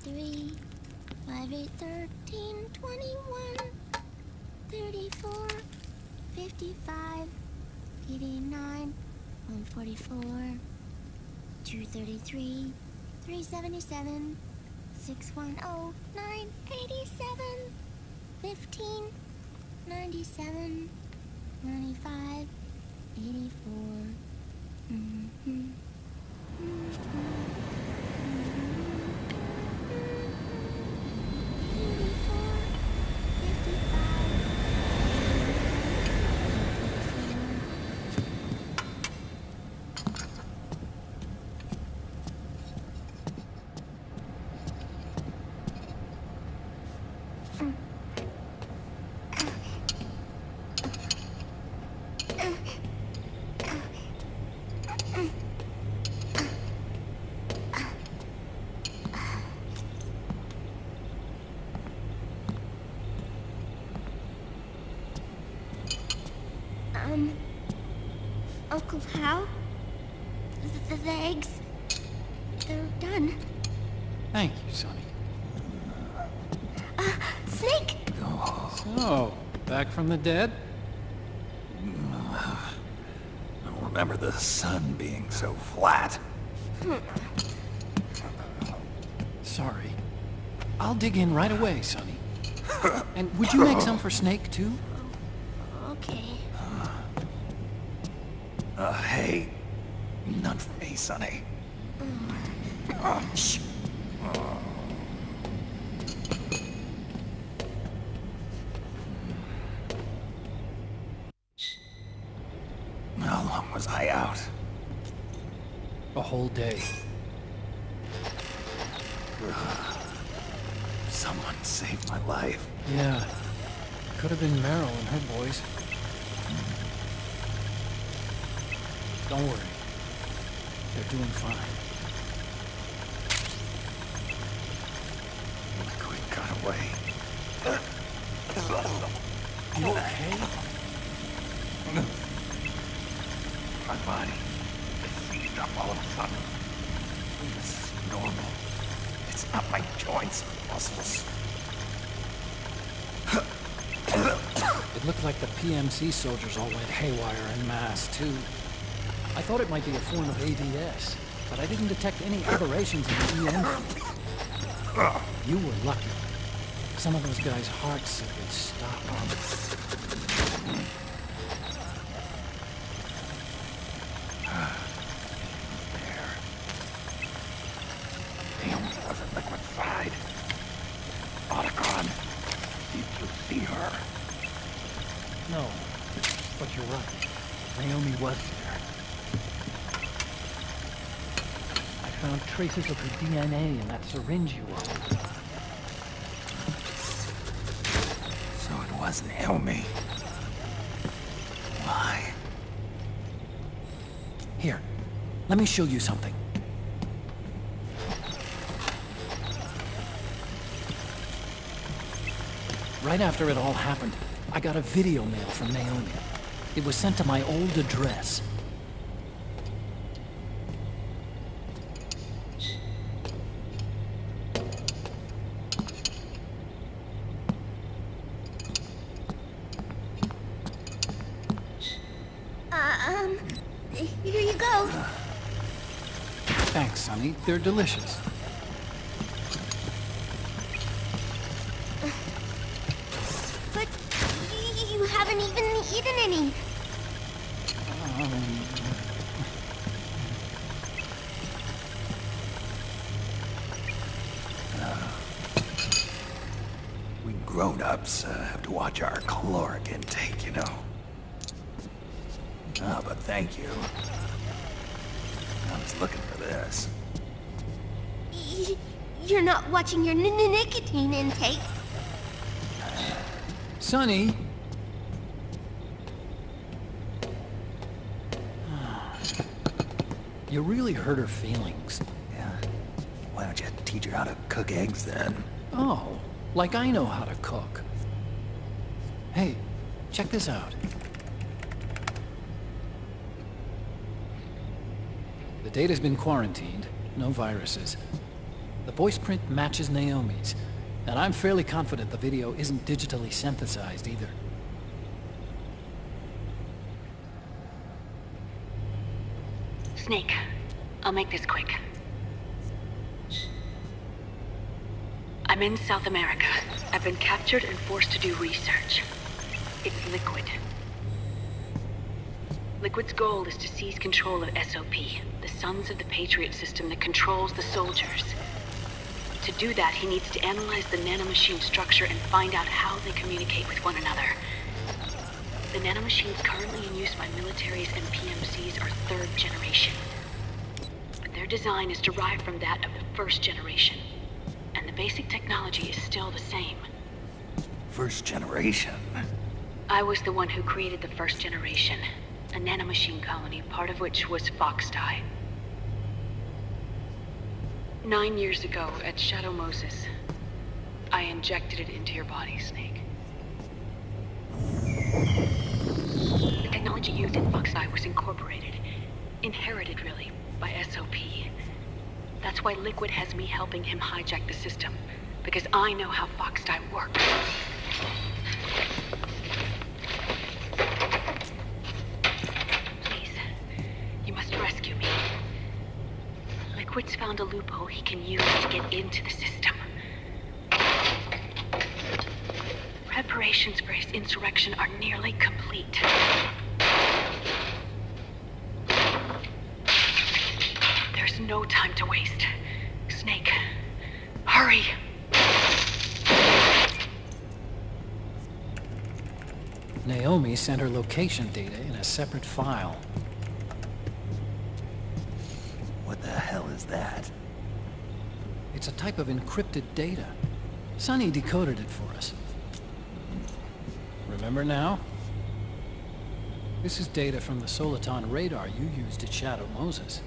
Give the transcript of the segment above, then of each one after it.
3, 5, 8, 13, 21, 34, 55, 89, 144, 233, 377, 610, 987, 15, 97, 95, 84. Uncle Hal? The eggs, they're done. Thank you, Sonny. Snake! So, back from the dead? I don't remember the sun being so flat. Sorry. I'll dig in right away, Sonny. And would you make some for Snake, too? Okay. Hey, none for me, Sonny. Shh. How long was I out? A whole day. Someone saved my life. Yeah. Could have been Meryl and her boys. Don't worry. They're doing fine. Look, we got away. You okay? My body seized up all of a sudden. This is normal. It's not my joints or muscles. It looked like the PMC soldiers all went haywire en masse, too. I thought it might be a form of ADS, but I didn't detect any aberrations in the EM field. You were lucky. Some of those guys' hearts simply stopped. There. Naomi wasn't liquefied. Otacon, did you see her? No, but you're right. Naomi was there. I found traces of her DNA in that syringe you owned. So it was Naomi. Why? Here, let me show you something. Right after it all happened, I got a video mail from Naomi. It was sent to my old address. Here you go. Thanks, Sonny. They're delicious. But you haven't even eaten any. We grown-ups have to watch our caloric intake, you know. Ah, but thank you. I was looking for this. You're not watching your nicotine intake. Sonny! You really hurt her feelings. Yeah. Why don't you teach her how to cook eggs then? Oh, like I know how to cook. Hey, check this out. The data's been quarantined, no viruses. The voice print matches Naomi's, and I'm fairly confident the video isn't digitally synthesized either. Snake, I'll make this quick. I'm in South America. I've been captured and forced to do research. It's Liquid. Liquid's goal is to seize control of SOP, the Sons of the Patriot system that controls the soldiers. To do that, he needs to analyze the nanomachine structure and find out how they communicate with one another. The nanomachines currently in use by militaries and PMCs are third generation. But their design is derived from that of the first generation. And the basic technology is still the same. First generation. I was the one who created the first generation. A nanomachine colony, part of which was Foxdie. 9 years ago, at Shadow Moses, I injected it into your body, Snake. The technology used in Foxdie was incorporated, inherited really, by SOP. That's why Liquid has me helping him hijack the system, because I know how Foxdie works. You must rescue me. Liquid's found a loophole he can use to get into the system. Preparations for his insurrection are nearly complete. There's no time to waste. Snake, hurry! Naomi sent her location data in a separate file. What the hell is that? It's a type of encrypted data. Sonny decoded it for us. Remember now? This is data from the Soliton radar you used at Shadow Moses.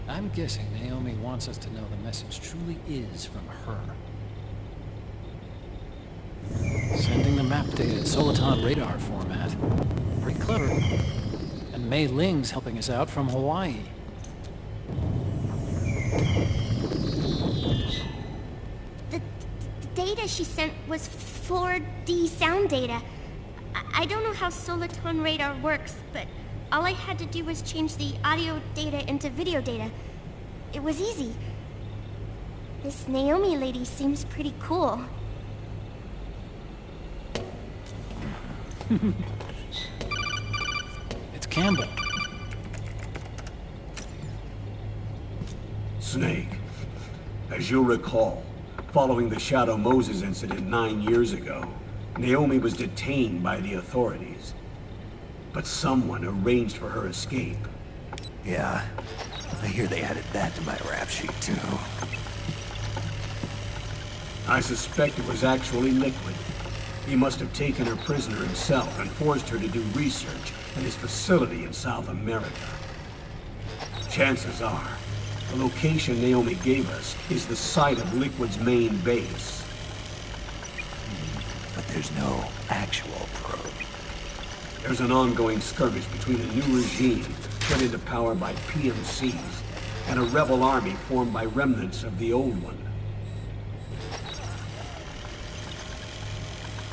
I'm guessing Naomi wants us to know the message truly is from her. Sending the map data in Soliton radar format. Pretty clever. And Mei Ling's helping us out from Hawaii. The data she sent was 4D sound data. I don't know how Soliton radar works, but all I had to do was change the audio data into video data. It was easy. This Naomi lady seems pretty cool. It's Campbell. Snake, as you'll recall, following the Shadow Moses incident 9 years ago, Naomi was detained by the authorities. But someone arranged for her escape. Yeah, I hear they added that to my rap sheet too. I suspect it was actually Liquid. He must have taken her prisoner himself and forced her to do research at his facility in South America. Chances are, the location Naomi gave us is the site of Liquid's main base. But there's no actual probe. There's an ongoing skirmish between a new regime put into power by PMCs and a rebel army formed by remnants of the old one.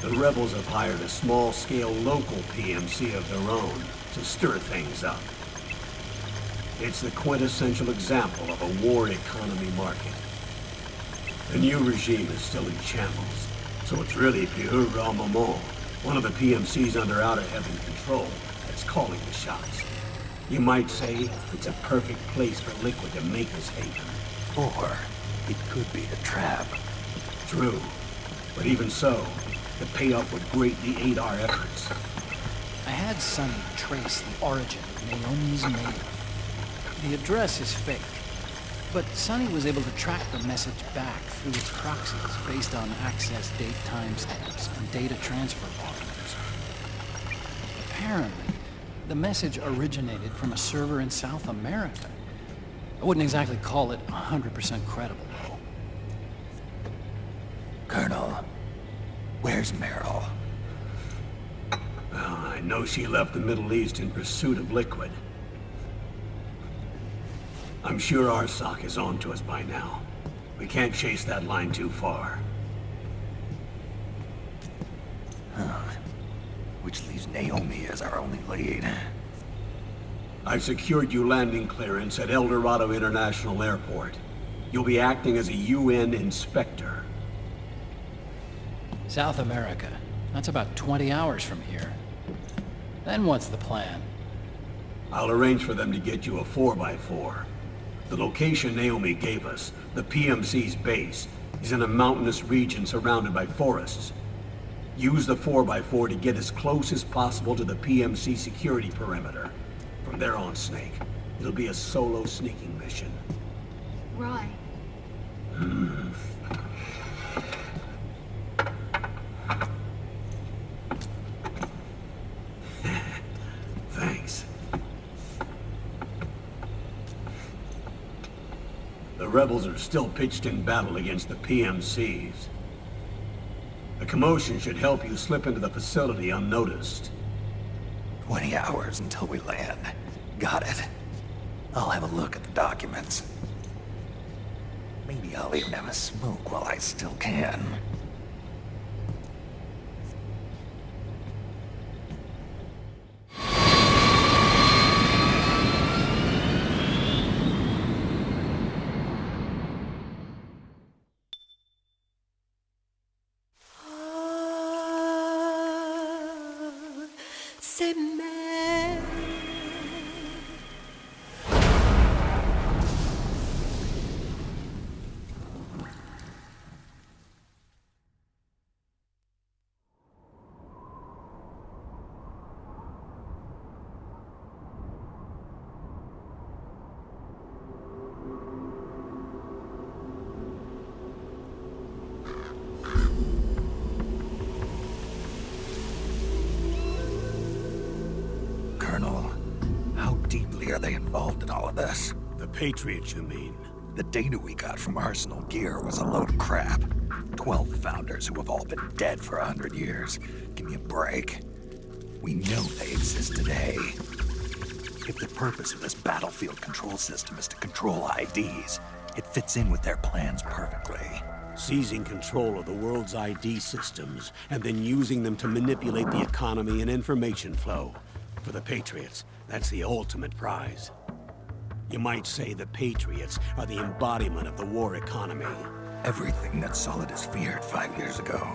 The rebels have hired a small-scale local PMC of their own to stir things up. It's the quintessential example of a war economy market. The new regime is still in shambles, so it's really Pure Moment, one of the PMCs under Outer Heaven control, that's calling the shots. You might say it's a perfect place for Liquid to make his haven. Or it could be a trap. True, but even so, the payoff would greatly aid our efforts. I had Sonny trace the origin of Naomi's mail. The address is fake, but Sonny was able to track the message back through its proxies based on access date timestamps and data transfer volumes. Apparently, the message originated from a server in South America. I wouldn't exactly call it 100% credible, though. Colonel, where's Meryl? I know she left the Middle East in pursuit of Liquid. I'm sure Arsak is on to us by now. We can't chase that line too far. Which leaves Naomi as our only lead. I've secured you landing clearance at El Dorado International Airport. You'll be acting as a UN inspector. South America. That's about 20 hours from here. Then what's the plan? I'll arrange for them to get you a 4x4. The location Naomi gave us, the PMC's base, is in a mountainous region surrounded by forests. Use the 4x4 to get as close as possible to the PMC security perimeter. From there on, Snake, it'll be a solo sneaking mission. Roy. Thanks. The rebels are still pitched in battle against the PMCs. The commotion should help you slip into the facility unnoticed. 20 hours until we land. Got it. I'll have a look at the documents. Maybe I'll even have a smoke while I still can. Colonel, how deeply are they involved in all of this? The Patriots, you mean? The data we got from Arsenal Gear was a load of crap. 12 founders who have all been dead for 100 years. Give me a break. We know they exist today. If the purpose of this battlefield control system is to control IDs, it fits in with their plans perfectly. Seizing control of the world's ID systems, and then using them to manipulate the economy and information flow. For the Patriots, that's the ultimate prize. You might say the Patriots are the embodiment of the war economy. Everything that Solidus feared 5 years ago,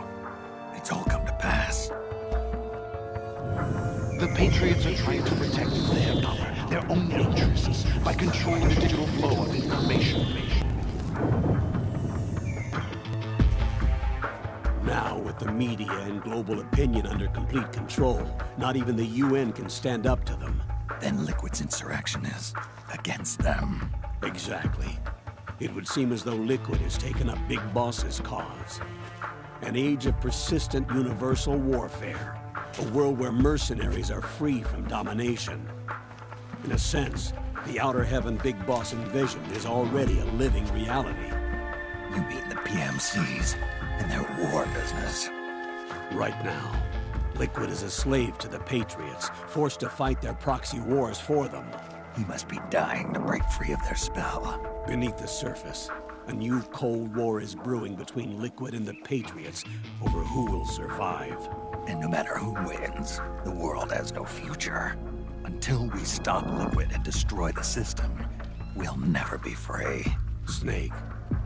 it's all come to pass. The Patriots are trying to protect their power, their own interests, by controlling the digital flow of information. Now, with the media and global opinion under complete control, not even the UN can stand up to them. Then Liquid's insurrection is against them. Exactly. It would seem as though Liquid has taken up Big Boss's cause. An age of persistent universal warfare. A world where mercenaries are free from domination. In a sense, the Outer Heaven Big Boss envisioned is already a living reality. You mean the PMCs and their war business? Right now, Liquid is a slave to the Patriots, forced to fight their proxy wars for them. He must be dying to break free of their spell. Beneath the surface, a new Cold War is brewing between Liquid and the Patriots over who will survive. And no matter who wins, the world has no future. Until we stop Liquid and destroy the system, we'll never be free. Snake,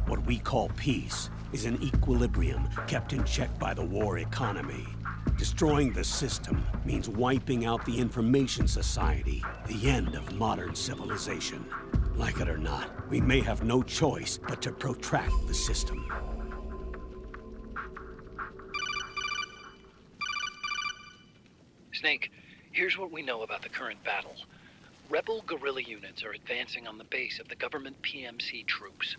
what we call peace is an equilibrium kept in check by the war economy. Destroying the system means wiping out the information society, the end of modern civilization. Like it or not, we may have no choice but to protract the system. Snake, here's what we know about the current battle. Rebel guerrilla units are advancing on the base of the government PMC troops.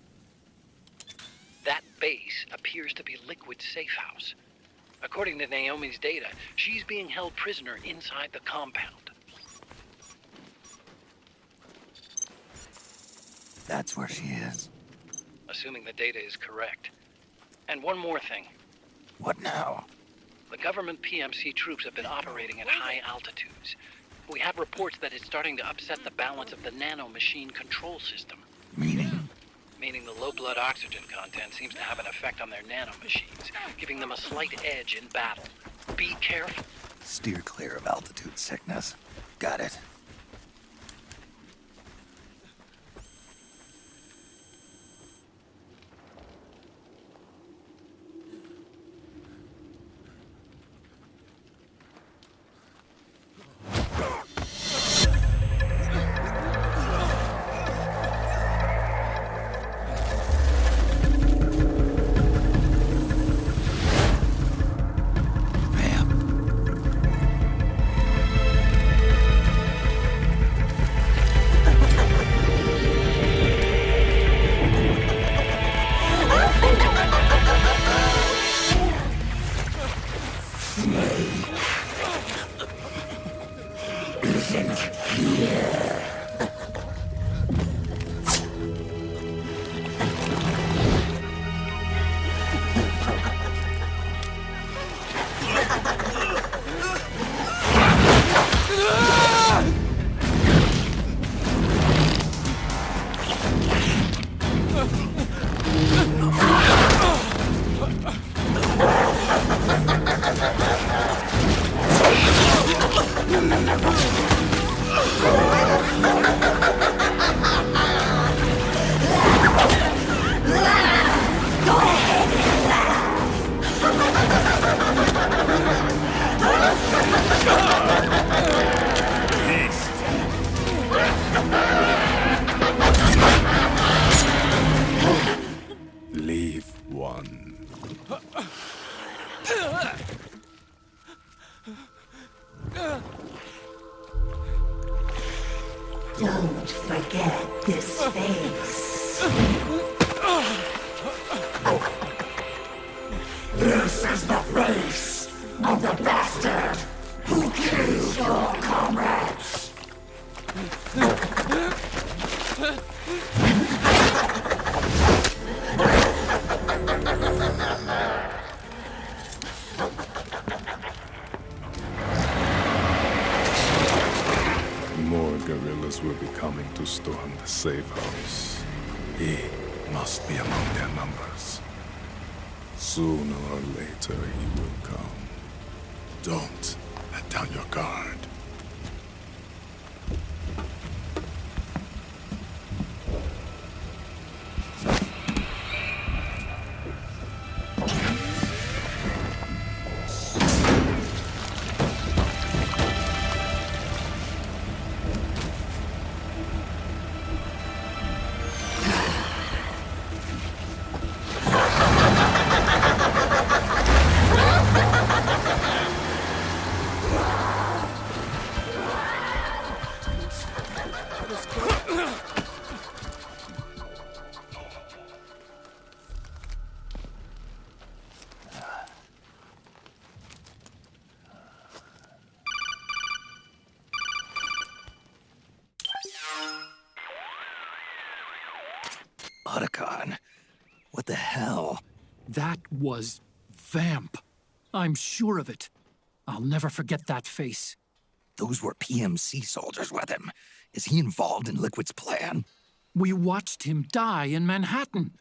That base appears to be Liquid's safe house. According to Naomi's data, she's being held prisoner inside the compound. That's where she is. Assuming the data is correct. And one more thing. What now? The government PMC troops have been operating at high altitudes. We have reports that it's starting to upset the balance of the nanomachine control system. Meaning? meaning the low blood oxygen content seems to have an effect on their nanomachines, giving them a slight edge in battle. Be careful. Steer clear of altitude sickness. Got it. Leave one. Don't forget this face. This is the face of the bastard who killed your comrades. More guerrillas will be coming to storm the safe house. He must be among their numbers. Sooner or later he will come. Don't let down your guard. Otacon, what the hell? That was Vamp. I'm sure of it. I'll never forget that face. Those were PMC soldiers with him. Is he involved in Liquid's plan? We watched him die in Manhattan.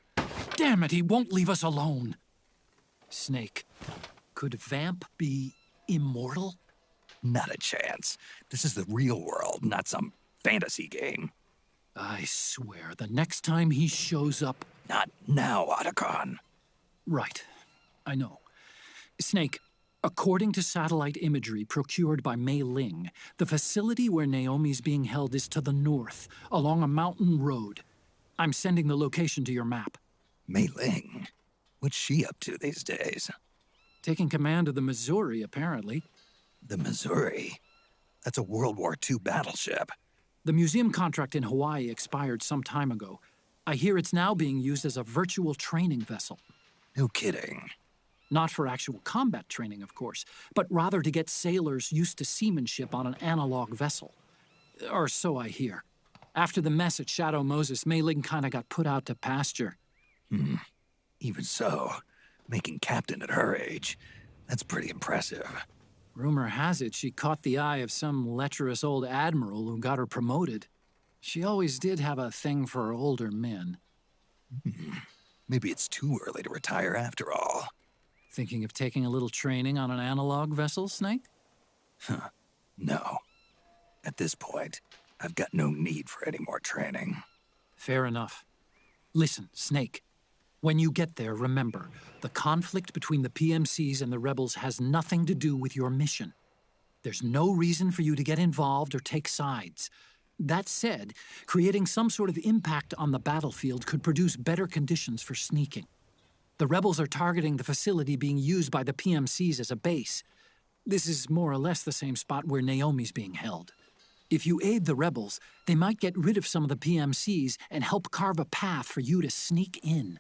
Damn it, he won't leave us alone. Snake, could Vamp be immortal? Not a chance. This is the real world, not some fantasy game. I swear, the next time he shows up... Not now, Otacon. Right. I know. Snake, according to satellite imagery procured by Mei Ling, the facility where Naomi's being held is to the north, along a mountain road. I'm sending the location to your map. Mei Ling? What's she up to these days? Taking command of the Missouri, apparently. The Missouri? That's a World War II battleship. The museum contract in Hawaii expired some time ago. I hear it's now being used as a virtual training vessel. No kidding. Not for actual combat training, of course, but rather to get sailors used to seamanship on an analog vessel. Or so I hear. After the mess at Shadow Moses, Mei Ling kinda got put out to pasture. Even so, making captain at her age, that's pretty impressive. Rumor has it she caught the eye of some lecherous old admiral who got her promoted. She always did have a thing for older men. Maybe it's too early to retire after all. Thinking of taking a little training on an analog vessel, Snake? No. At this point, I've got no need for any more training. Fair enough. Listen, Snake. When you get there, remember, the conflict between the PMCs and the rebels has nothing to do with your mission. There's no reason for you to get involved or take sides. That said, creating some sort of impact on the battlefield could produce better conditions for sneaking. The rebels are targeting the facility being used by the PMCs as a base. This is more or less the same spot where Naomi's being held. If you aid the rebels, they might get rid of some of the PMCs and help carve a path for you to sneak in.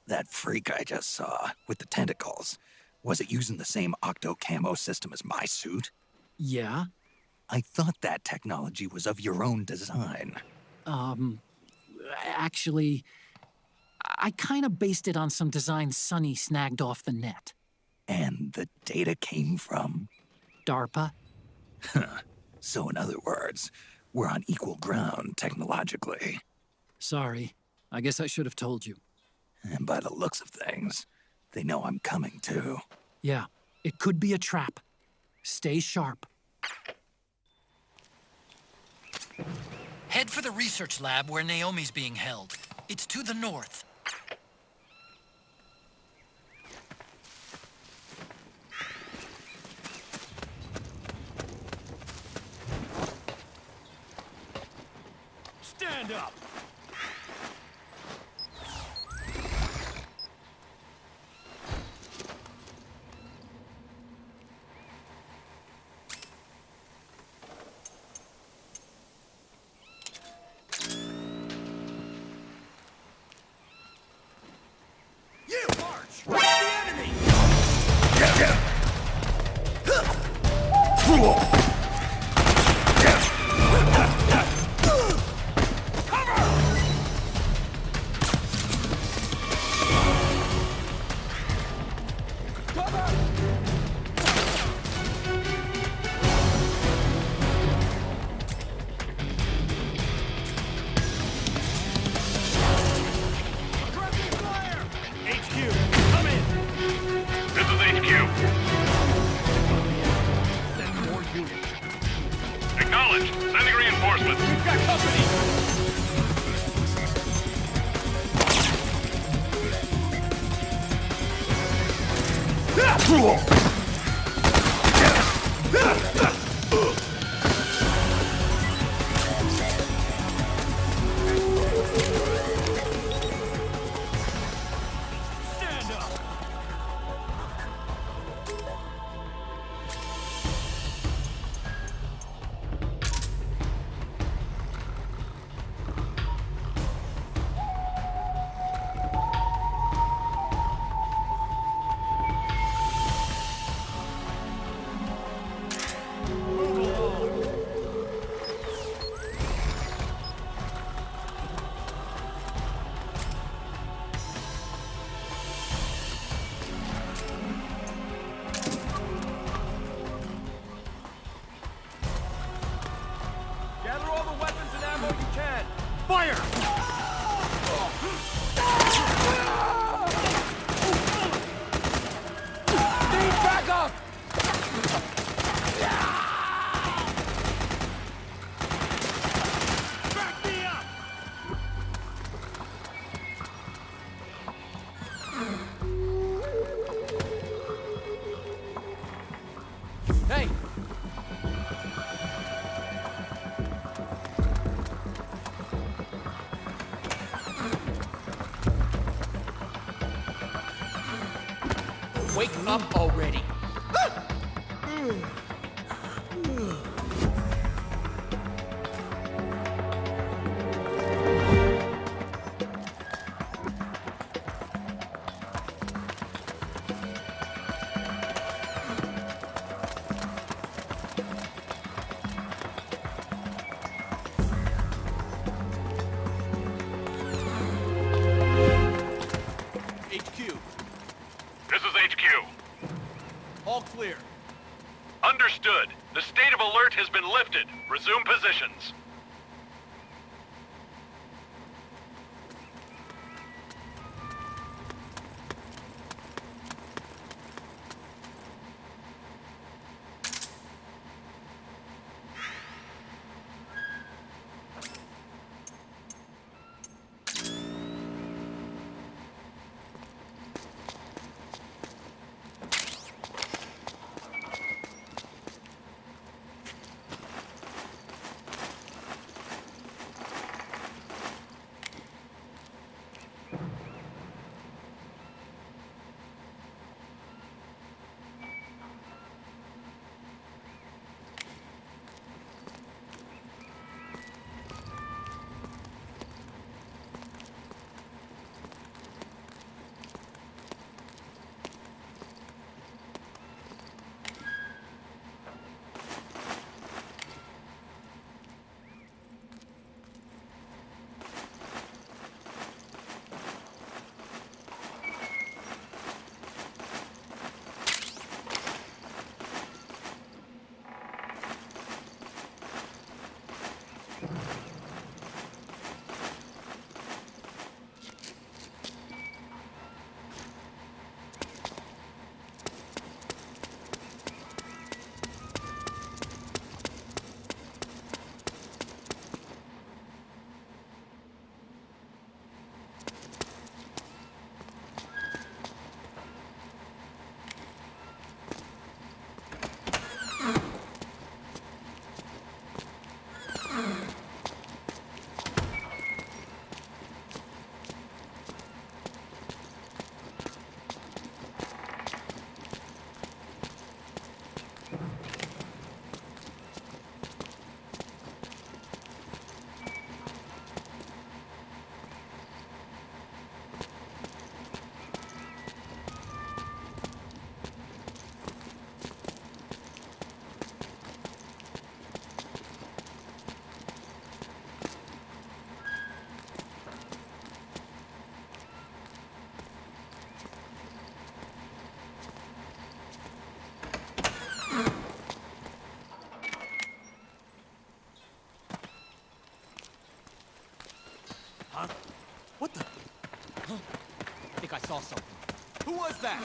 That freak I just saw, with the tentacles, was it using the same octo-camo system as my suit? Yeah? I thought that technology was of your own design. Actually, I kind of based it on some design Sonny snagged off the net. And the data came from? DARPA? So in other words, we're on equal ground technologically. Sorry. I guess I should have told you. And by the looks of things, they know I'm coming too. Yeah, it could be a trap. Stay sharp. Head for the research lab where Naomi's being held. It's to the north. Stand up! You march! The enemy! Acknowledged. Sending reinforcements. We've got company. Stand up! Gather all the weapons and ammo you can. Fire! Need backup! Back me up! Hey! Wake up already! HQ. This is HQ. All clear. Understood. The state of alert has been lifted. Resume positions. What the? Huh? I think I saw something. Who was that?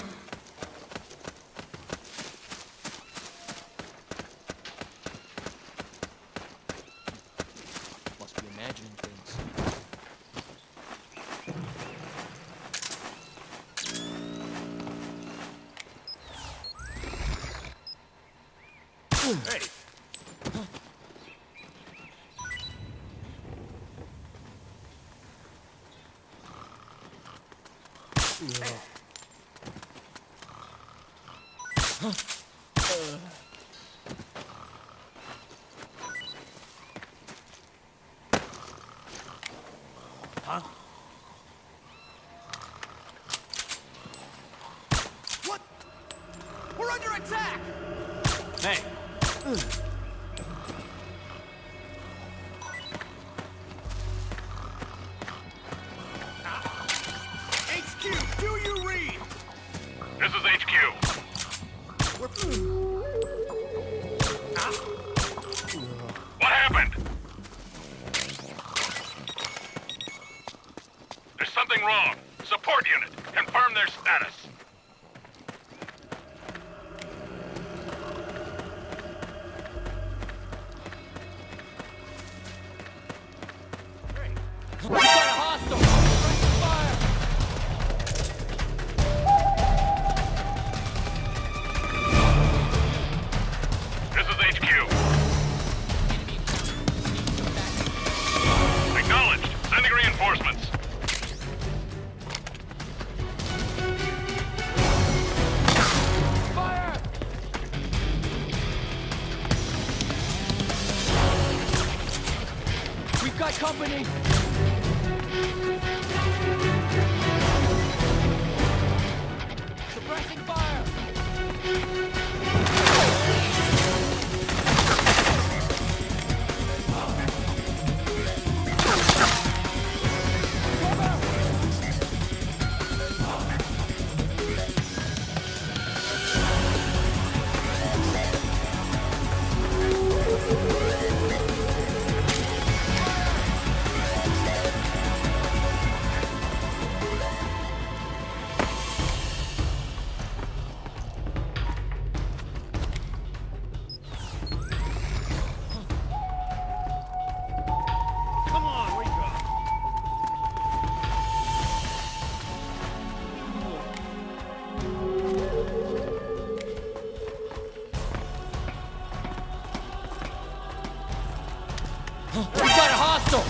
Must be imagining things. Hey, Huh? What? We're under attack! Hey! HQ, do you read? this is HQ. What happened? There's something wrong. Support unit, confirm their status. We got a hostile! Fire! This is HQ. Acknowledged. Sending reinforcements. Fire! We've got company! Suppressing fire! Come on, wake up. We got a hostile!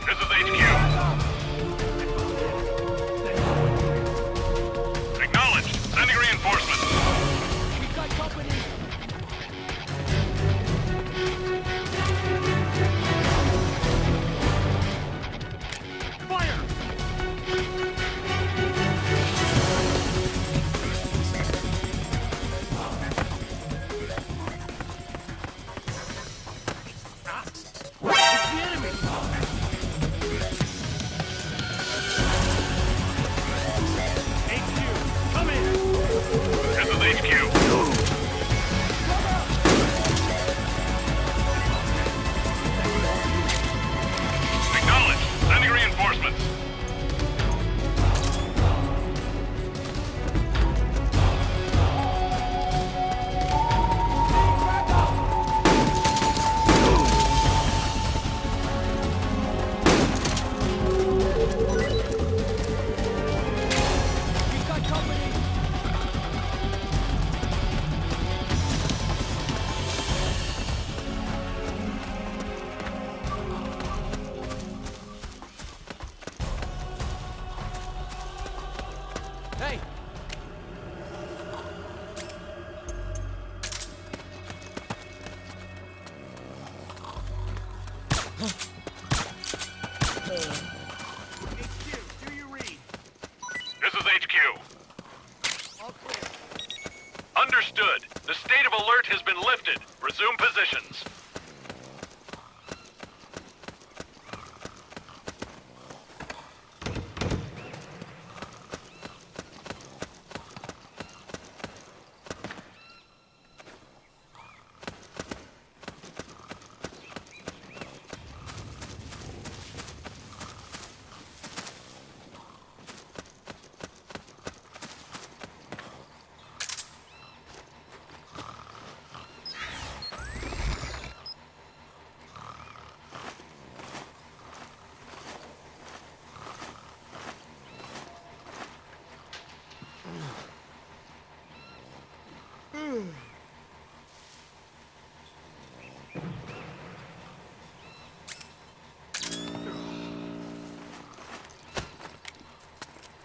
This is HQ. Acknowledged. Sending reinforcements. We've got company! Fire! It's the enemy! HQ, come in! This is HQ. Acknowledged. Sending reinforcements. We've got company! Hey! HQ, do you read? This is HQ. All clear. Understood. The state of alert has been lifted. Resume positions.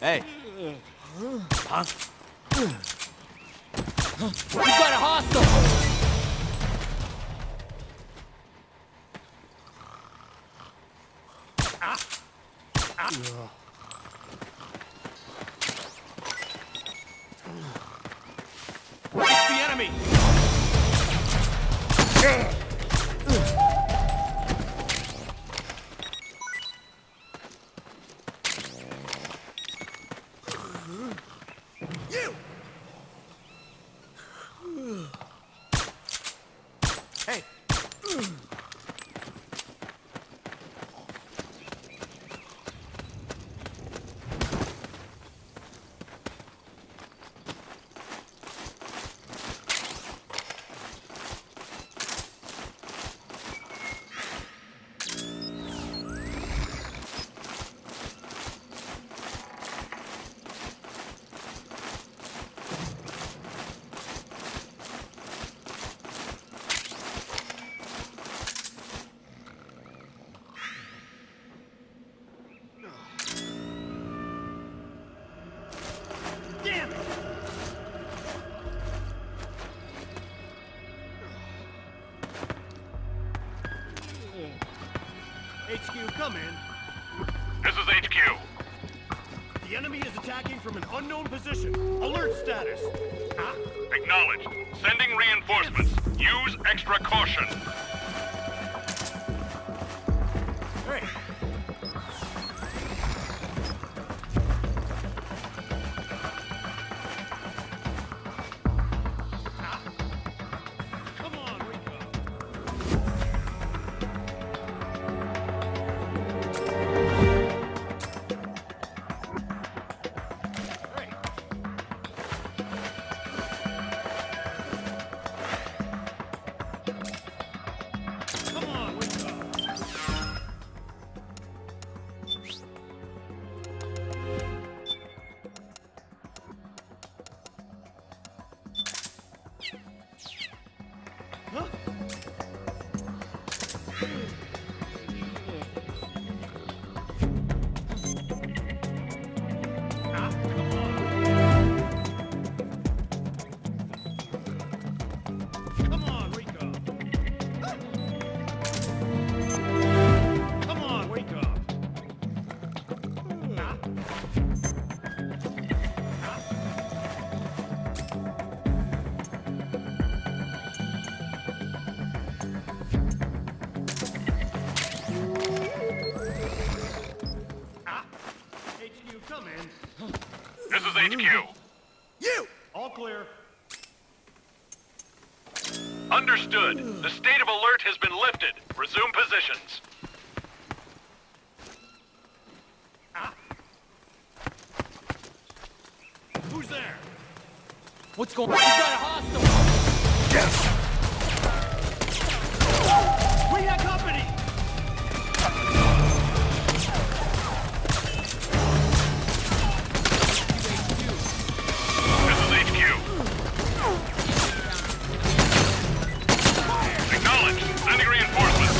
Hey. Huh? We got a hostile! It's the enemy! You! Hey! Damn it! HQ, come in. This is HQ. The enemy is attacking from an unknown position. Alert status. Acknowledged. Sending reinforcements. Use extra caution. Hey! Come on, Rico. Hey! Come on, Rico. Huh? Come on. Come on, Rico. Come on, Rico. HQ, come in. This is HQ. You! All clear. Understood. The state of alert has been lifted. Resume positions. Who's there? What's going on? We got a hostile! Yes! We have company! This is HQ. Acknowledged. Sending reinforcements.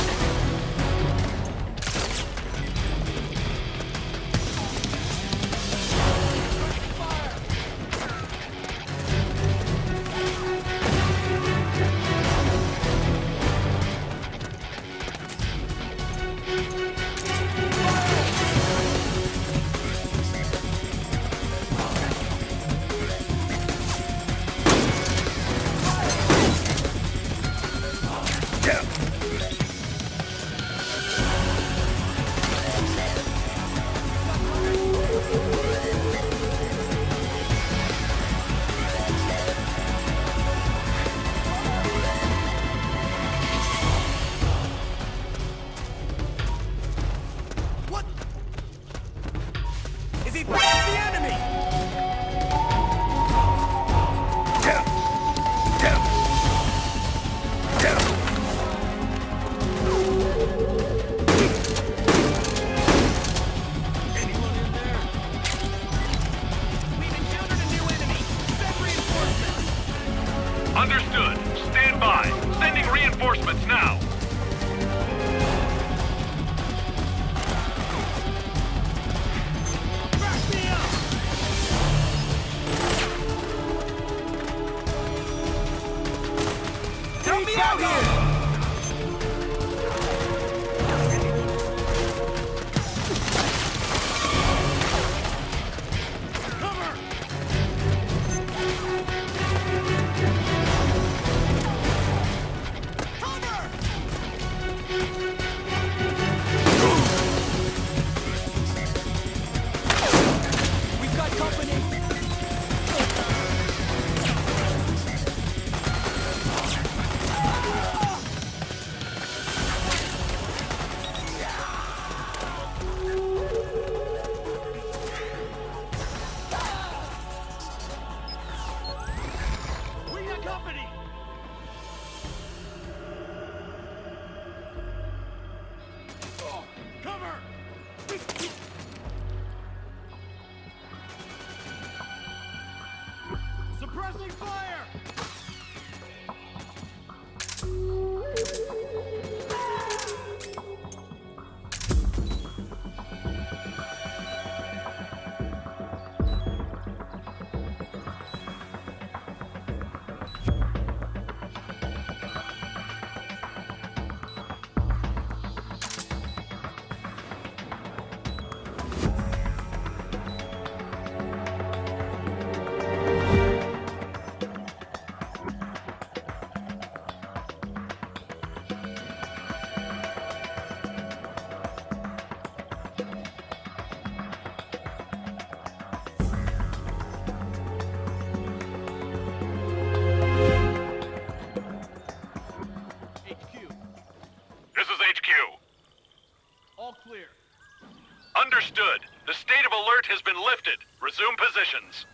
All clear. Understood. The state of alert has been lifted. Resume positions.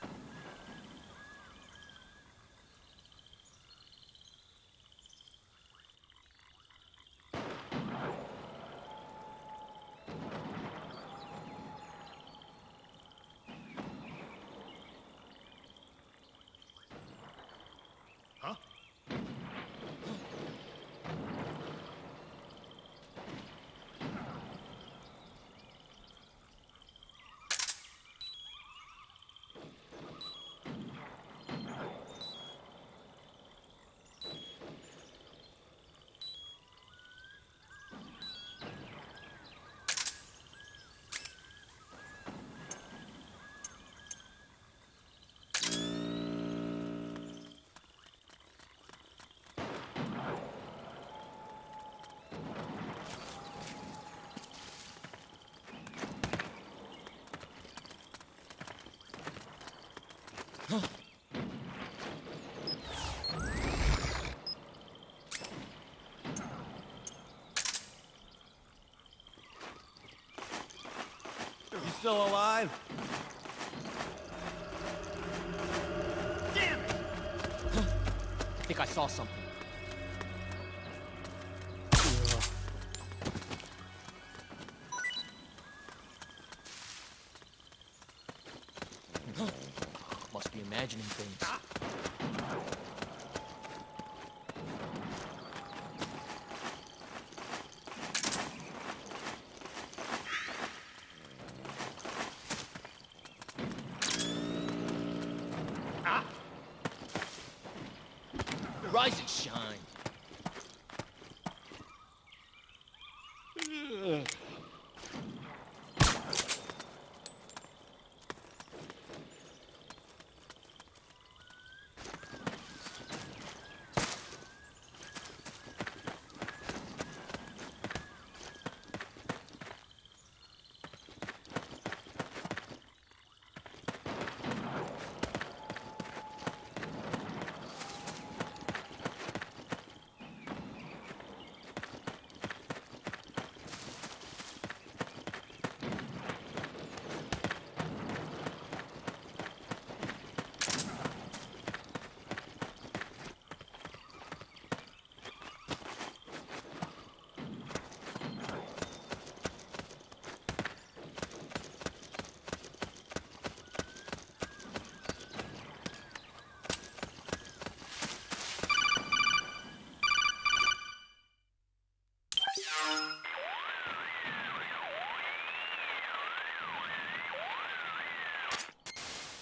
You still alive? Damn it! I think I saw something. Must be imagining things. Rise and shine.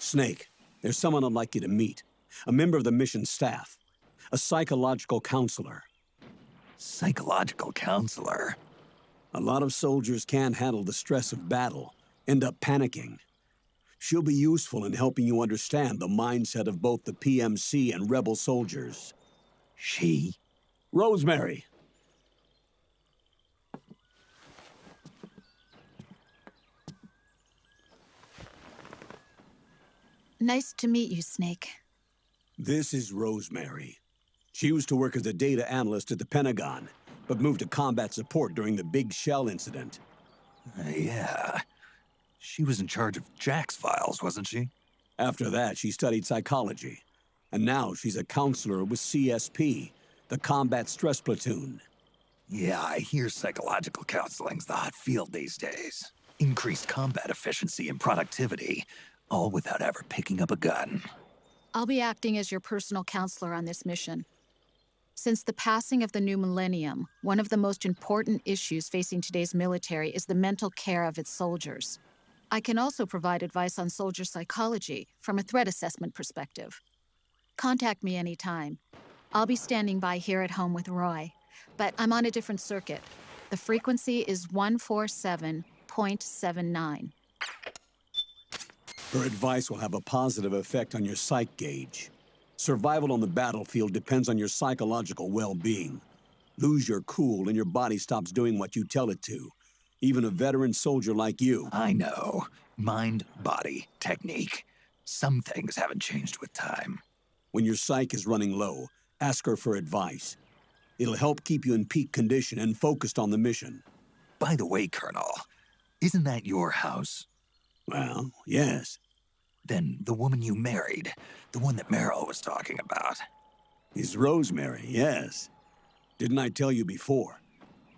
Snake, there's someone I'd like you to meet. A member of the mission staff. A psychological counselor. Psychological counselor? A lot of soldiers can't handle the stress of battle, end up panicking. She'll be useful in helping you understand the mindset of both the PMC and rebel soldiers. She? Rosemary. Nice to meet you, Snake. This is Rosemary. She used to work as a data analyst at the Pentagon, but moved to combat support during the Big Shell incident. Yeah. She was in charge of Jack's files, wasn't she? After that, she studied psychology. And now she's a counselor with CSP, the Combat Stress Platoon. Yeah, I hear psychological counseling's the hot field these days. Increased combat efficiency and productivity, all without ever picking up a gun. I'll be acting as your personal counselor on this mission. Since the passing of the new millennium, one of the most important issues facing today's military is the mental care of its soldiers. I can also provide advice on soldier psychology from a threat assessment perspective. Contact me anytime. I'll be standing by here at home with Roy, but I'm on a different circuit. The frequency is 147.79. Her advice will have a positive effect on your psych gauge. Survival on the battlefield depends on your psychological well-being. Lose your cool and your body stops doing what you tell it to. Even a veteran soldier like you. I know. Mind, body, technique. Some things haven't changed with time. When your psyche is running low, ask her for advice. It'll help keep you in peak condition and focused on the mission. By the way, Colonel, isn't that your house? Well, yes. Then the woman you married, the one that Meryl was talking about. Is Rosemary, yes. Didn't I tell you before?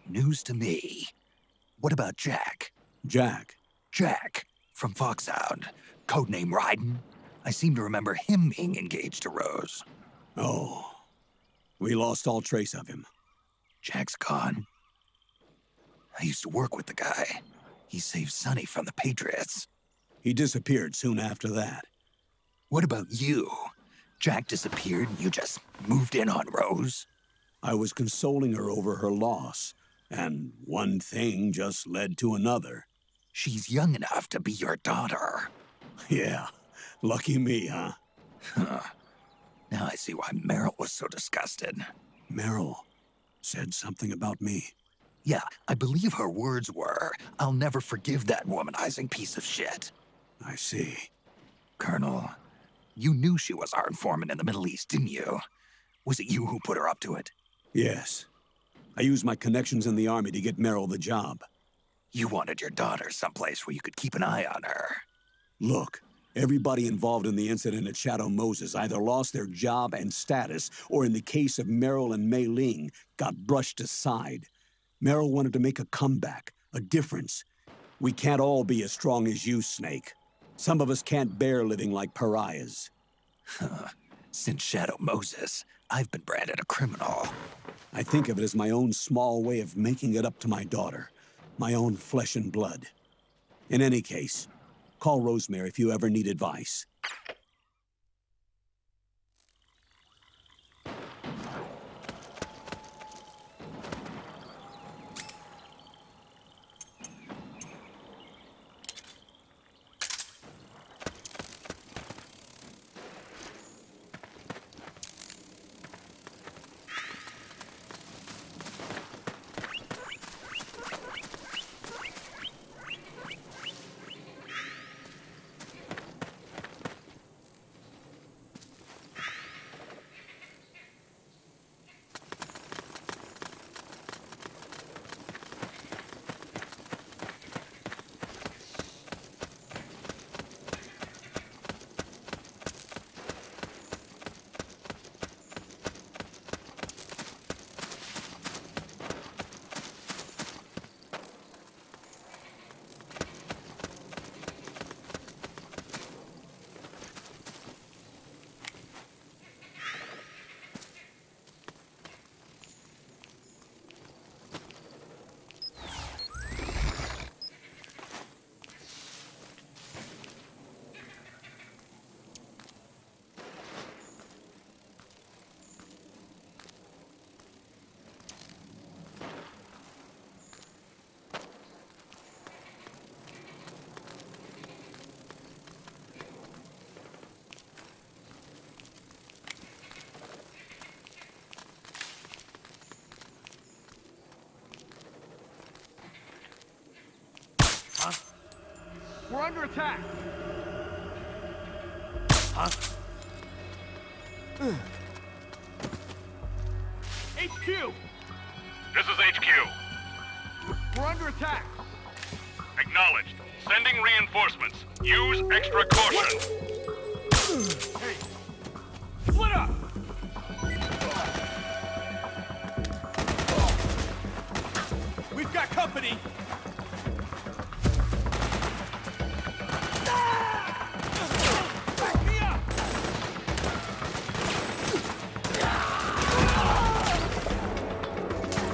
News to me. What about Jack? Jack? Jack, from Foxhound. Codename Ryden. I seem to remember him being engaged to Rose. Oh. We lost all trace of him. Jack's gone. I used to work with the guy. He saved Sonny from the Patriots. He disappeared soon after that. What about you? Jack disappeared and you just moved in on Rose? I was consoling her over her loss, and one thing just led to another. She's young enough to be your daughter. Yeah, lucky me, huh? Now I see why Meryl was so disgusted. Meryl said something about me. Yeah, I believe her words were, "I'll never forgive that womanizing piece of shit." I see. Colonel, you knew she was our informant in the Middle East, didn't you? Was it you who put her up to it? Yes. I used my connections in the army to get Meryl the job. You wanted your daughter someplace where you could keep an eye on her. Look, everybody involved in the incident at Shadow Moses either lost their job and status, or in the case of Meryl and Mei Ling, got brushed aside. Meryl wanted to make a comeback, a difference. We can't all be as strong as you, Snake. Some of us can't bear living like pariahs. Since Shadow Moses, I've been branded a criminal. I think of it as my own small way of making it up to my daughter, my own flesh and blood. In any case, call Rosemary if you ever need advice. We're under attack! Huh? HQ! This is HQ. We're under attack! Acknowledged. Sending reinforcements. Use extra caution. Hey! Split up! We've got company! Back me up!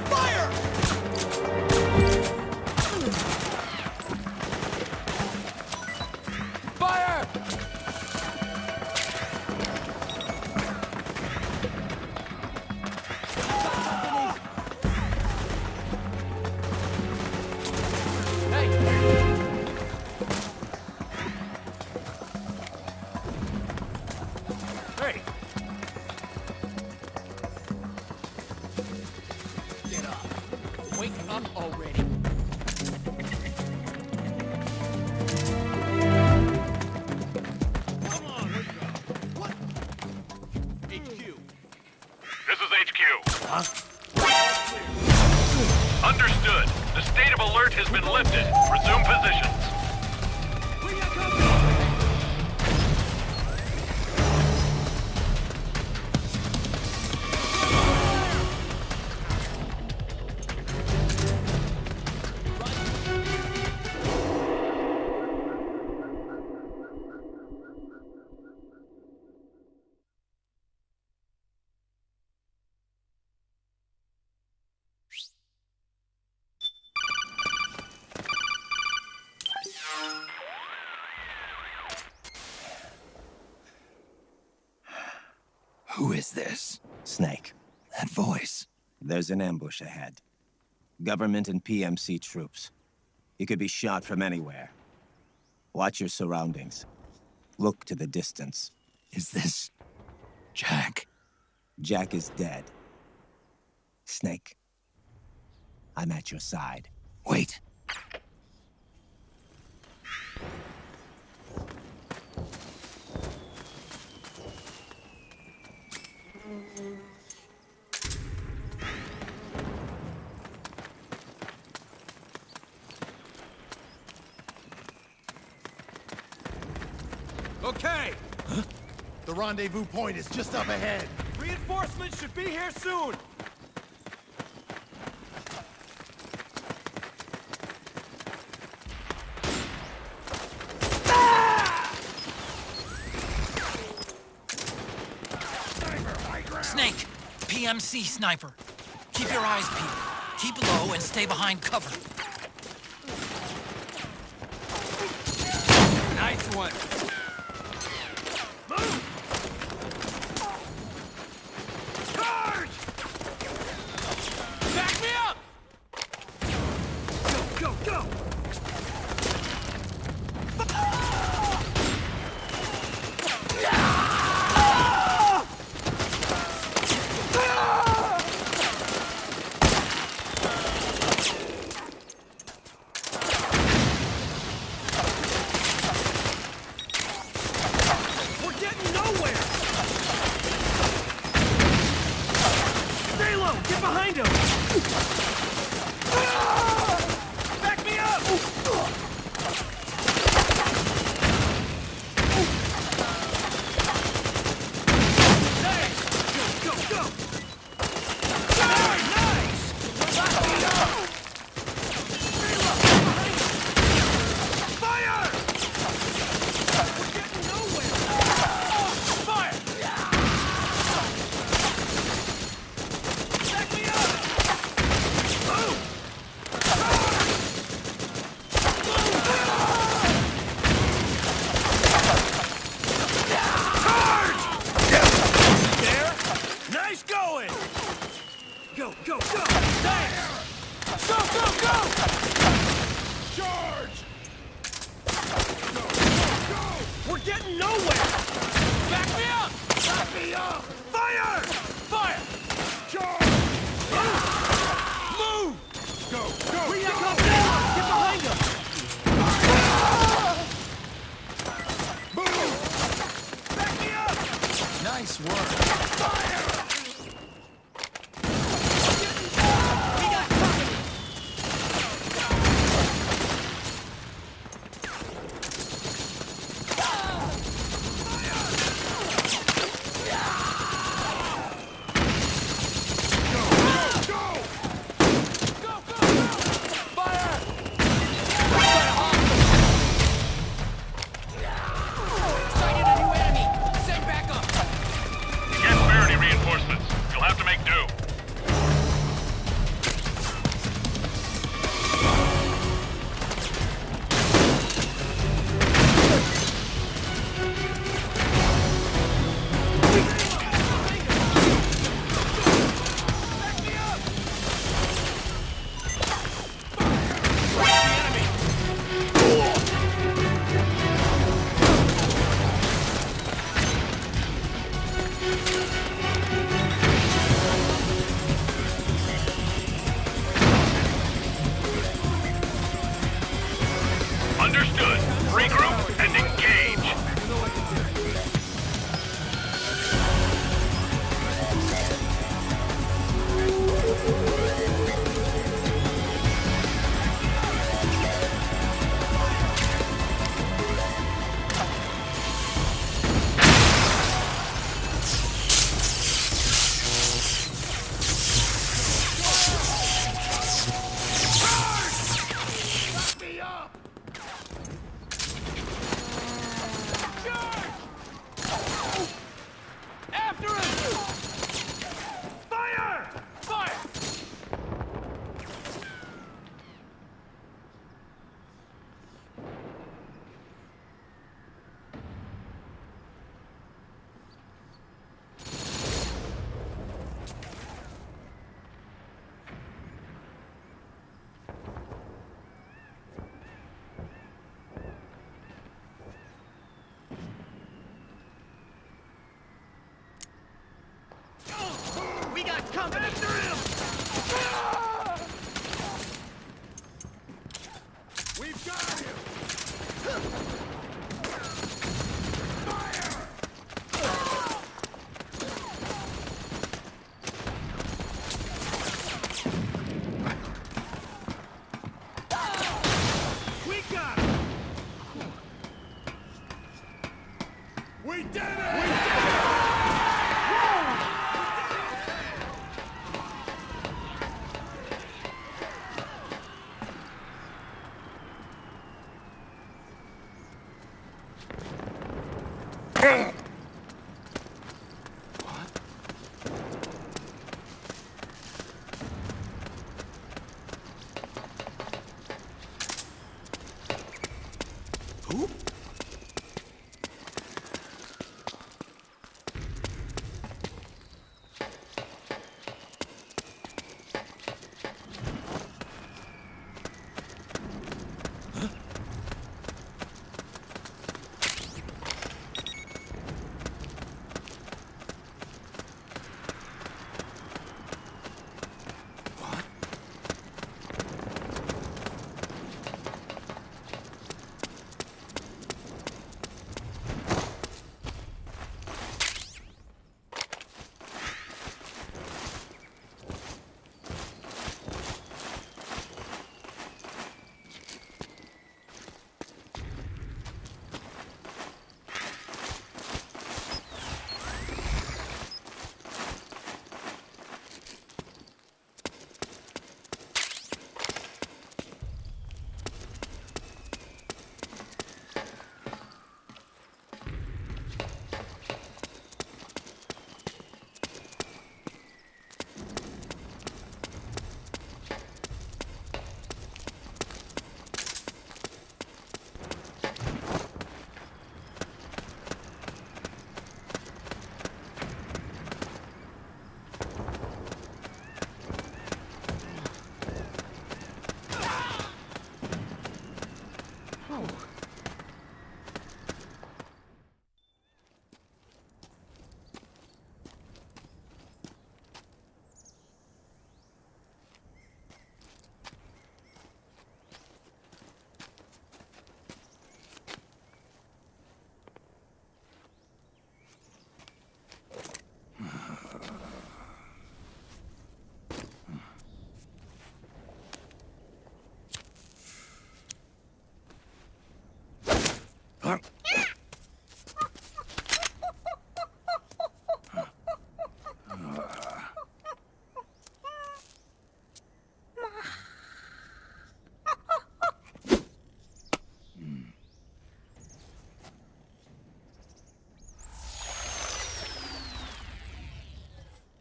Fire! Fire! has been lifted. Resume positions. Who is this? Snake. That voice. There's an ambush ahead. Government and PMC troops. You could be shot from anywhere. Watch your surroundings. Look to the distance. Is this... Jack? Jack is dead. Snake. I'm at your side. Wait. Okay! Huh? The rendezvous point is just up ahead. Reinforcements should be here soon! Snake! PMC sniper. Keep your eyes peeled. Keep low and stay behind cover. Nice one! Move! Charge! Back me up! Go, go, go! Go, go, go! Thanks! Go, go, go! Charge! Go, go, go! We're getting nowhere! Back me up! Back me up! Fire! Fire! Charge! Move! Go, go, we go! Get behind us! Move! Back me up! Nice work. Fire! Understood. Regroup and engage. We got him! We did it!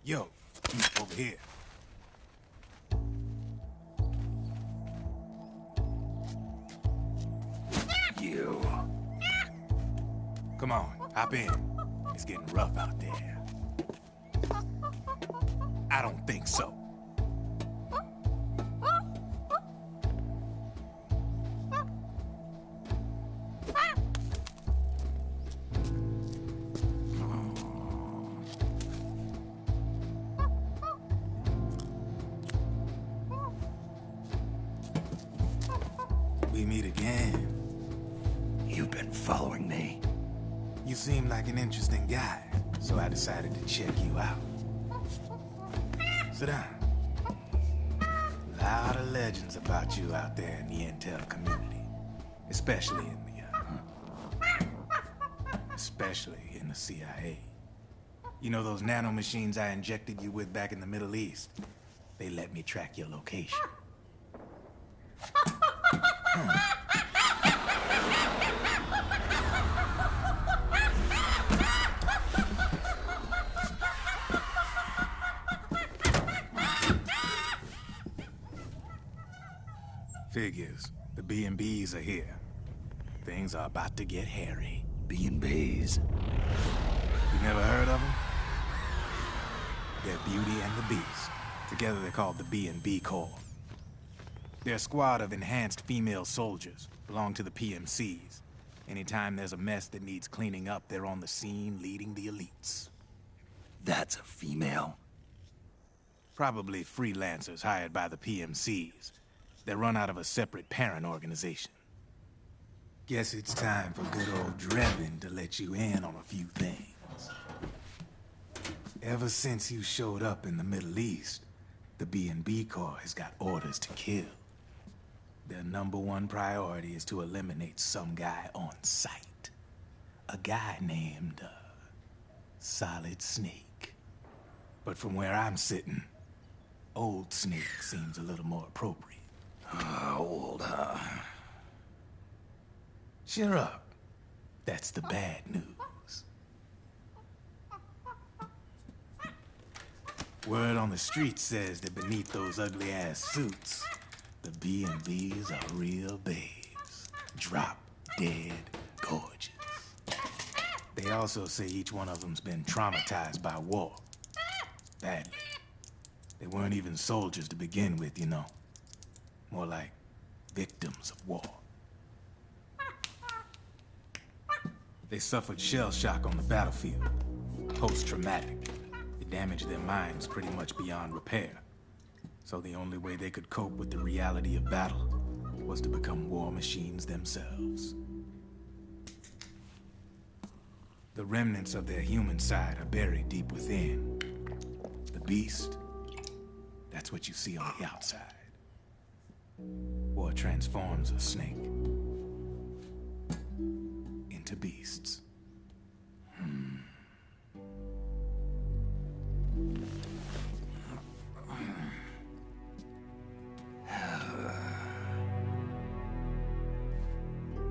Yo, over here. You. Come on, hop in. It's getting rough out there. I don't think so. We meet again. You've been following me. You seem like an interesting guy, so I decided to check you out. Sit down. A lot of legends about you out there in the intel community, especially in the CIA. You know those nanomachines I injected you with back in the Middle East? They let me track your location. Figures. The B&Bs are here. Things are about to get hairy. B&Bs? You never heard of them? They're Beauty and the Beast. Together they're called the B&B Corps. They're a squad of enhanced female soldiers, belong to the PMCs. Anytime there's a mess that needs cleaning up, they're on the scene leading the elites. That's a female? Probably freelancers hired by the PMCs. They run out of a separate parent organization. Guess it's time for good old Drebin to let you in on a few things. Ever since you showed up in the Middle East, the B&B Corps has got orders to kill. Their #1 priority is to eliminate some guy on sight. A guy named, Solid Snake. But from where I'm sitting, Old Snake seems a little more appropriate. Old, huh? Cheer up. That's the bad news. Word on the street says that beneath those ugly-ass suits, the B&Bs are real babes. Drop dead gorgeous. They also say each one of them's been traumatized by war. Badly. They weren't even soldiers to begin with, you know. More like victims of war. They suffered shell shock on the battlefield. Post-traumatic. It damaged their minds pretty much beyond repair. So the only way they could cope with the reality of battle was to become war machines themselves. The remnants of their human side are buried deep within. The beast, that's what you see on the outside. War transforms a snake into beasts.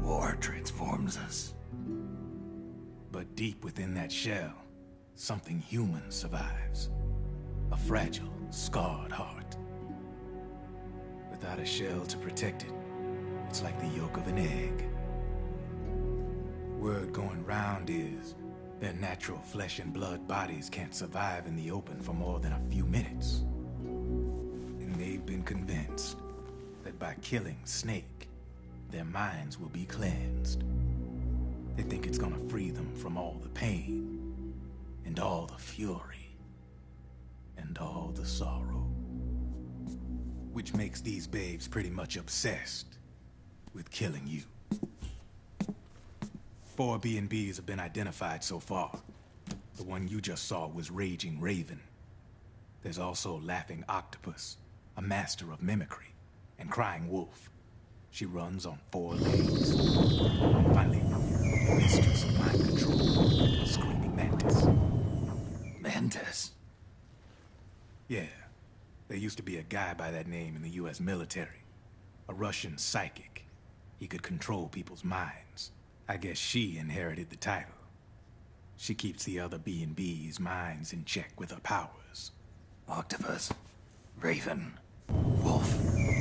War transforms us. But deep within that shell, something human survives. A fragile, scarred heart. Without a shell to protect it, it's like the yolk of an egg. Word going round is their natural flesh and blood bodies can't survive in the open for more than a few minutes. And they've been convinced that by killing Snake, their minds will be cleansed. They think it's gonna free them from all the pain, and all the fury, and all the sorrow. Which makes these babes pretty much obsessed with killing you. 4 B&Bs have been identified so far. The one you just saw was Raging Raven. There's also Laughing Octopus, a master of mimicry, and Crying Wolf. She runs on 4 legs. And finally, the mistress of mind control, Screaming Mantis. Mantis? Yeah. There used to be a guy by that name in the US military. A Russian psychic. He could control people's minds. I guess she inherited the title. She keeps the other B&B's minds in check with her powers. Octopus. Raven. Wolf.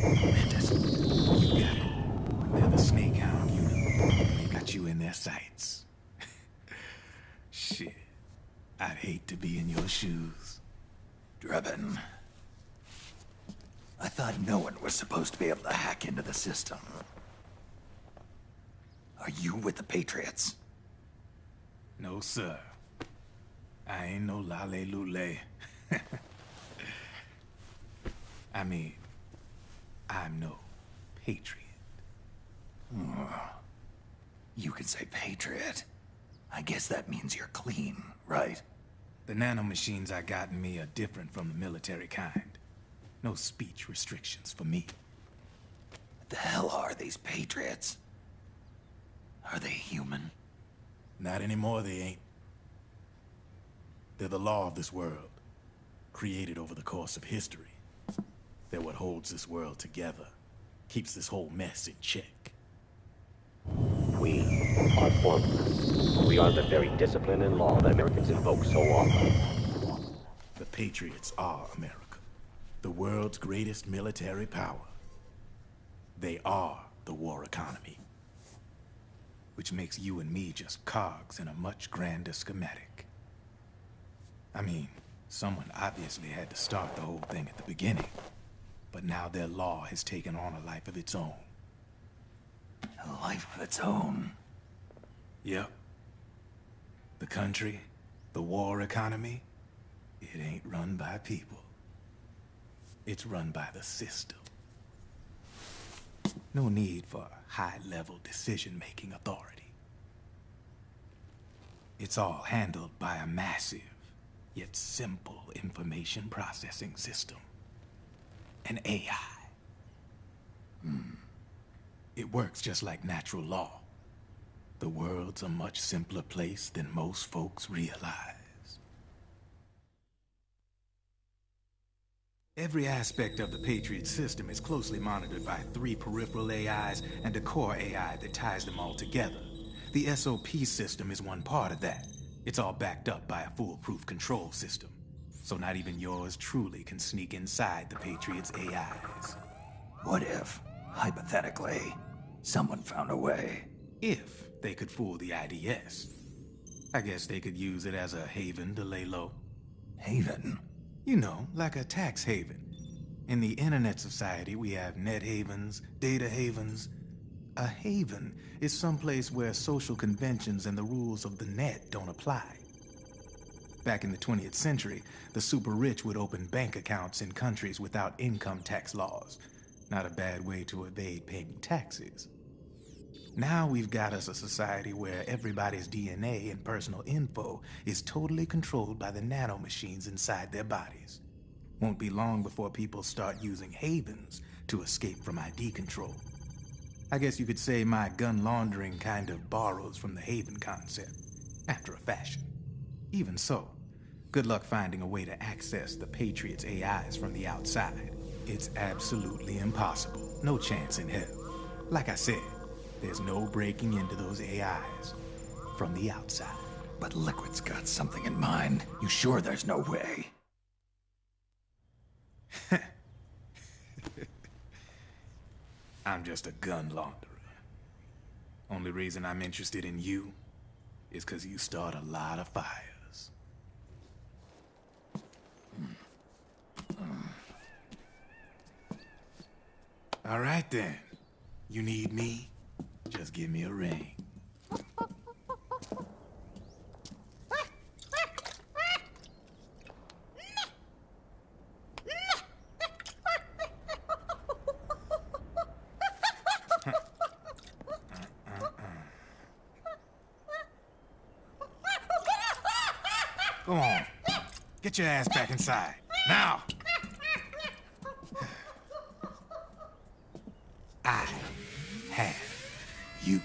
Mantis. You got it. They're the Snake Hound unit. They got you in their sights. Shit. I'd hate to be in your shoes. Drebin. I thought no one was supposed to be able to hack into the system. Are you with the Patriots? No, sir. I ain't no lale-lule. I mean, I'm no patriot. You can say patriot. I guess that means you're clean, right? The nanomachines I got in me are different from the military kind. No speech restrictions for me. What the hell are these Patriots? Are they human? Not anymore, they ain't. They're the law of this world, created over the course of history. They're what holds this world together, keeps this whole mess in check. We are formless. We are the very discipline and law that Americans invoke so often. The Patriots are America, the world's greatest military power. They are the war economy. Which makes you and me just cogs in a much grander schematic. I mean, someone obviously had to start the whole thing at the beginning. But now their law has taken on a life of its own. A life of its own? Yep. The country, the war economy, it ain't run by people. It's run by the system. No need for high-level decision-making authority. It's all handled by a massive, yet simple information processing system. An AI. It works just like natural law. The world's a much simpler place than most folks realize. Every aspect of the Patriot system is closely monitored by 3 peripheral AIs and a core AI that ties them all together. The SOP system is one part of that. It's all backed up by a foolproof control system. So not even yours truly can sneak inside the Patriot's AIs. What if, hypothetically, someone found a way? If they could fool the IDS. I guess they could use it as a haven to lay low. Haven? You know, like a tax haven. In the internet society, we have net havens, data havens. A haven is someplace where social conventions and the rules of the net don't apply. Back in the 20th century, the super rich would open bank accounts in countries without income tax laws. Not a bad way to evade paying taxes. Now we've got us a society where everybody's DNA and personal info is totally controlled by the nanomachines inside their bodies. Won't be long before people start using havens to escape from ID control. I guess you could say my gun laundering kind of borrows from the haven concept, after a fashion. Even so, good luck finding a way to access the Patriots' AIs from the outside. It's absolutely impossible. No chance in hell. Like I said, there's no breaking into those AIs from the outside. But Liquid's got something in mind. You sure there's no way? I'm just a gun launderer. Only reason I'm interested in you is because you start a lot of fires. All right then. You need me? Just give me a ring. Go on. Get your ass back inside. Now! I have you.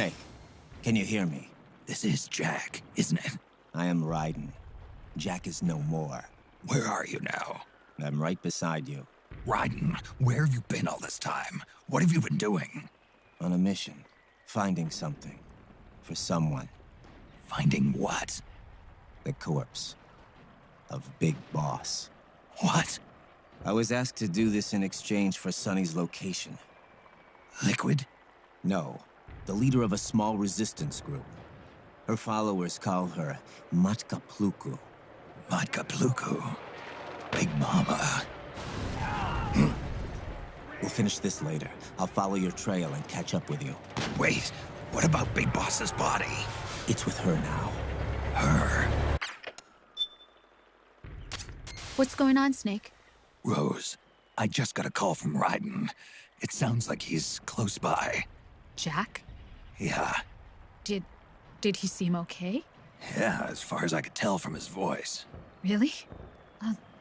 Snake, can you hear me? This is Jack, isn't it? I am Raiden. Jack is no more. Where are you now? I'm right beside you. Raiden, where have you been all this time? What have you been doing? On a mission. Finding something. For someone. Finding what? The corpse. Of Big Boss. What? I was asked to do this in exchange for Sonny's location. Liquid? No. The leader of a small resistance group. Her followers call her Matka Pluku. Matka Pluku? Big Mama. We'll finish this later. I'll follow your trail and catch up with you. Wait, what about Big Boss's body? It's with her now. Her? What's going on, Snake? Rose, I just got a call from Raiden. It sounds like he's close by. Jack? Yeah. Did he seem okay? Yeah, as far as I could tell from his voice. Really?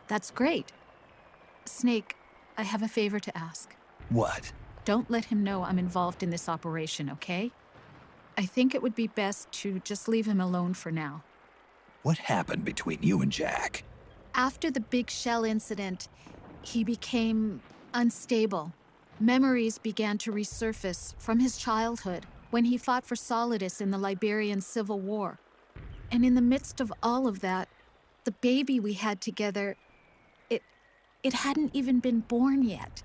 That's great. Snake, I have a favor to ask. What? Don't let him know I'm involved in this operation, okay? I think it would be best to just leave him alone for now. What happened between you and Jack? After the Big Shell incident, he became unstable. Memories began to resurface from his childhood when he fought for Solidus in the Liberian Civil War. And in the midst of all of that, the baby we had together, it hadn't even been born yet.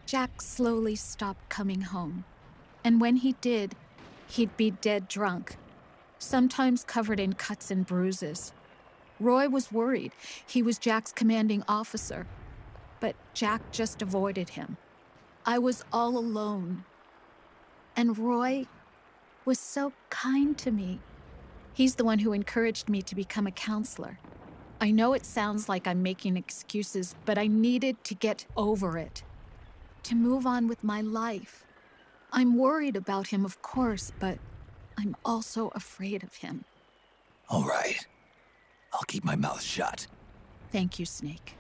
Jack slowly stopped coming home. And when he did, he'd be dead drunk, sometimes covered in cuts and bruises. Roy was worried. He was Jack's commanding officer. But Jack just avoided him. I was all alone. And Roy was so kind to me. He's the one who encouraged me to become a counselor. I know it sounds like I'm making excuses, but I needed to get over it. To move on with my life. I'm worried about him, of course, but I'm also afraid of him. All right. I'll keep my mouth shut. Thank you, Snake.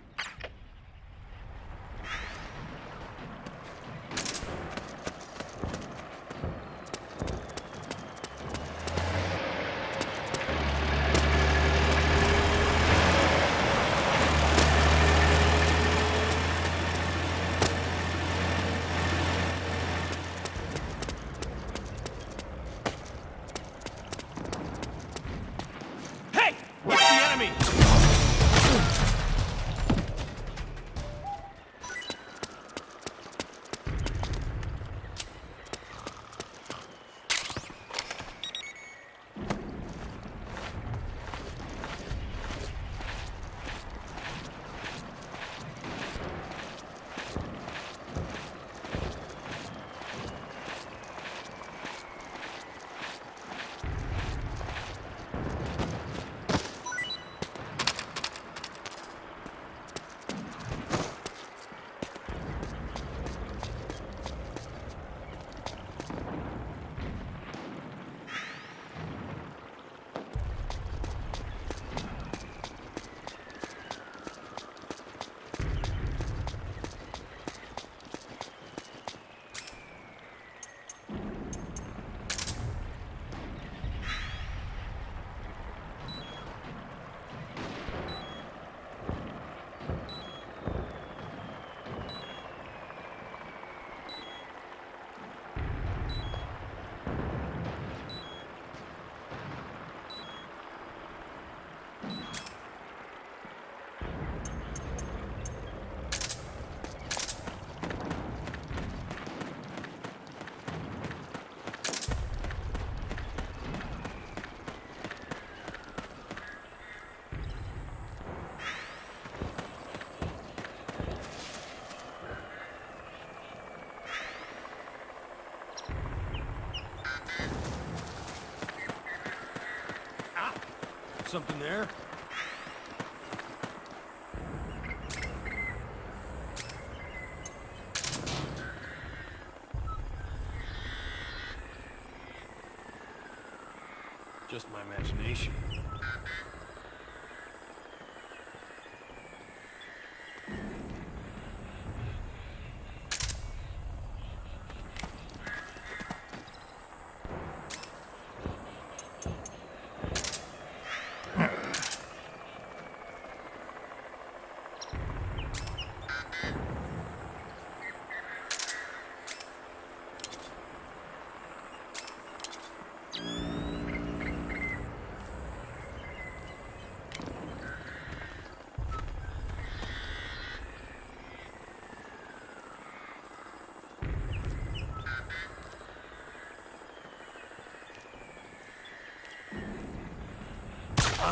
Hey! It's the enemy! Something there? Just my imagination.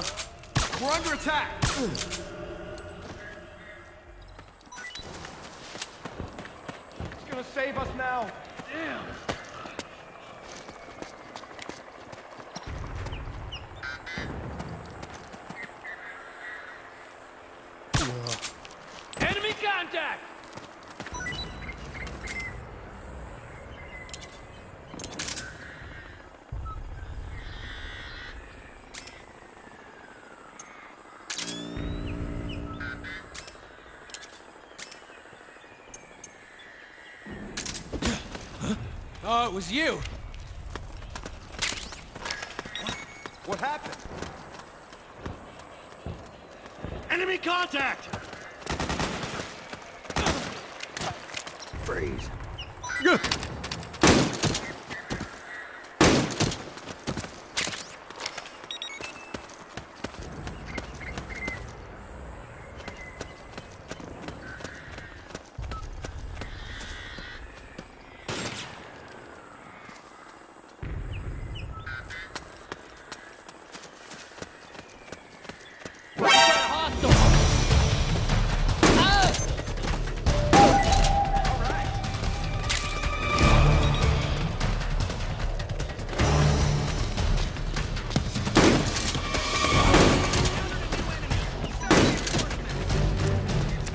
huh? We're under attack! It's gonna save us now. Damn! Enemy contact! Oh, it was you! What happened? Enemy contact! Freeze.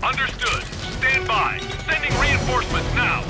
Understood. Stand by. Sending reinforcements now.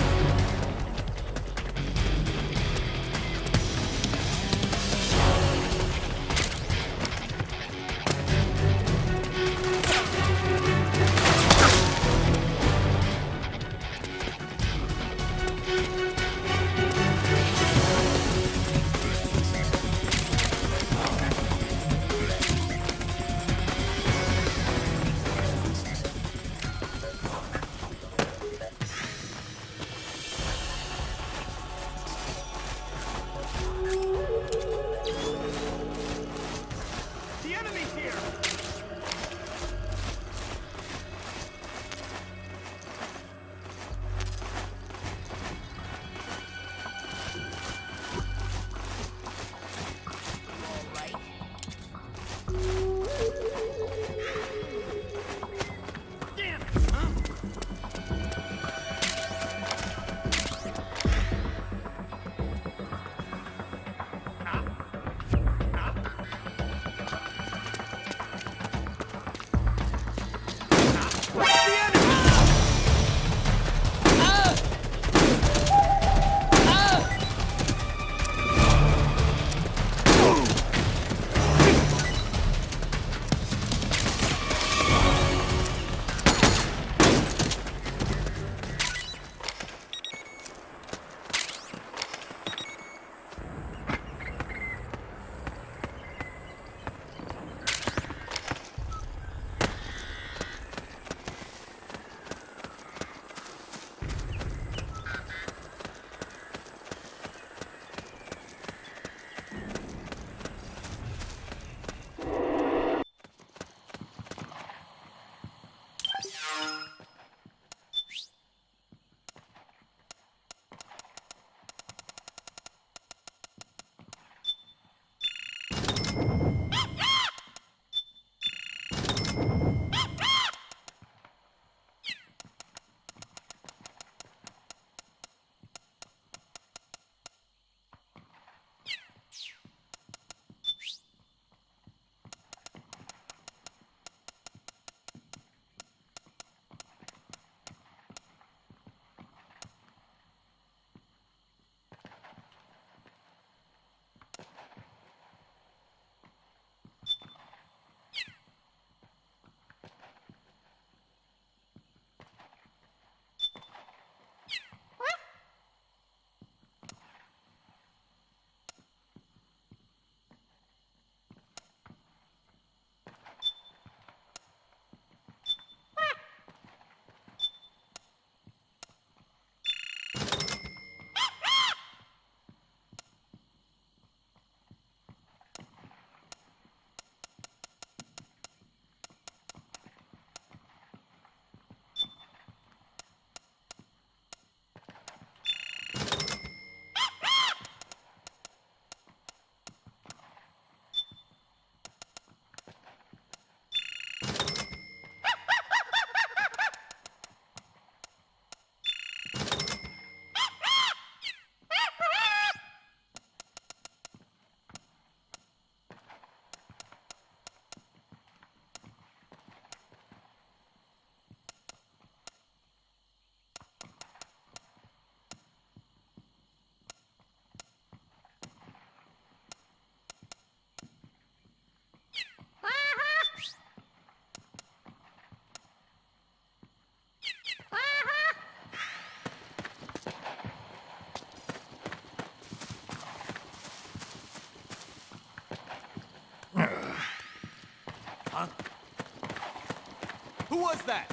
was that?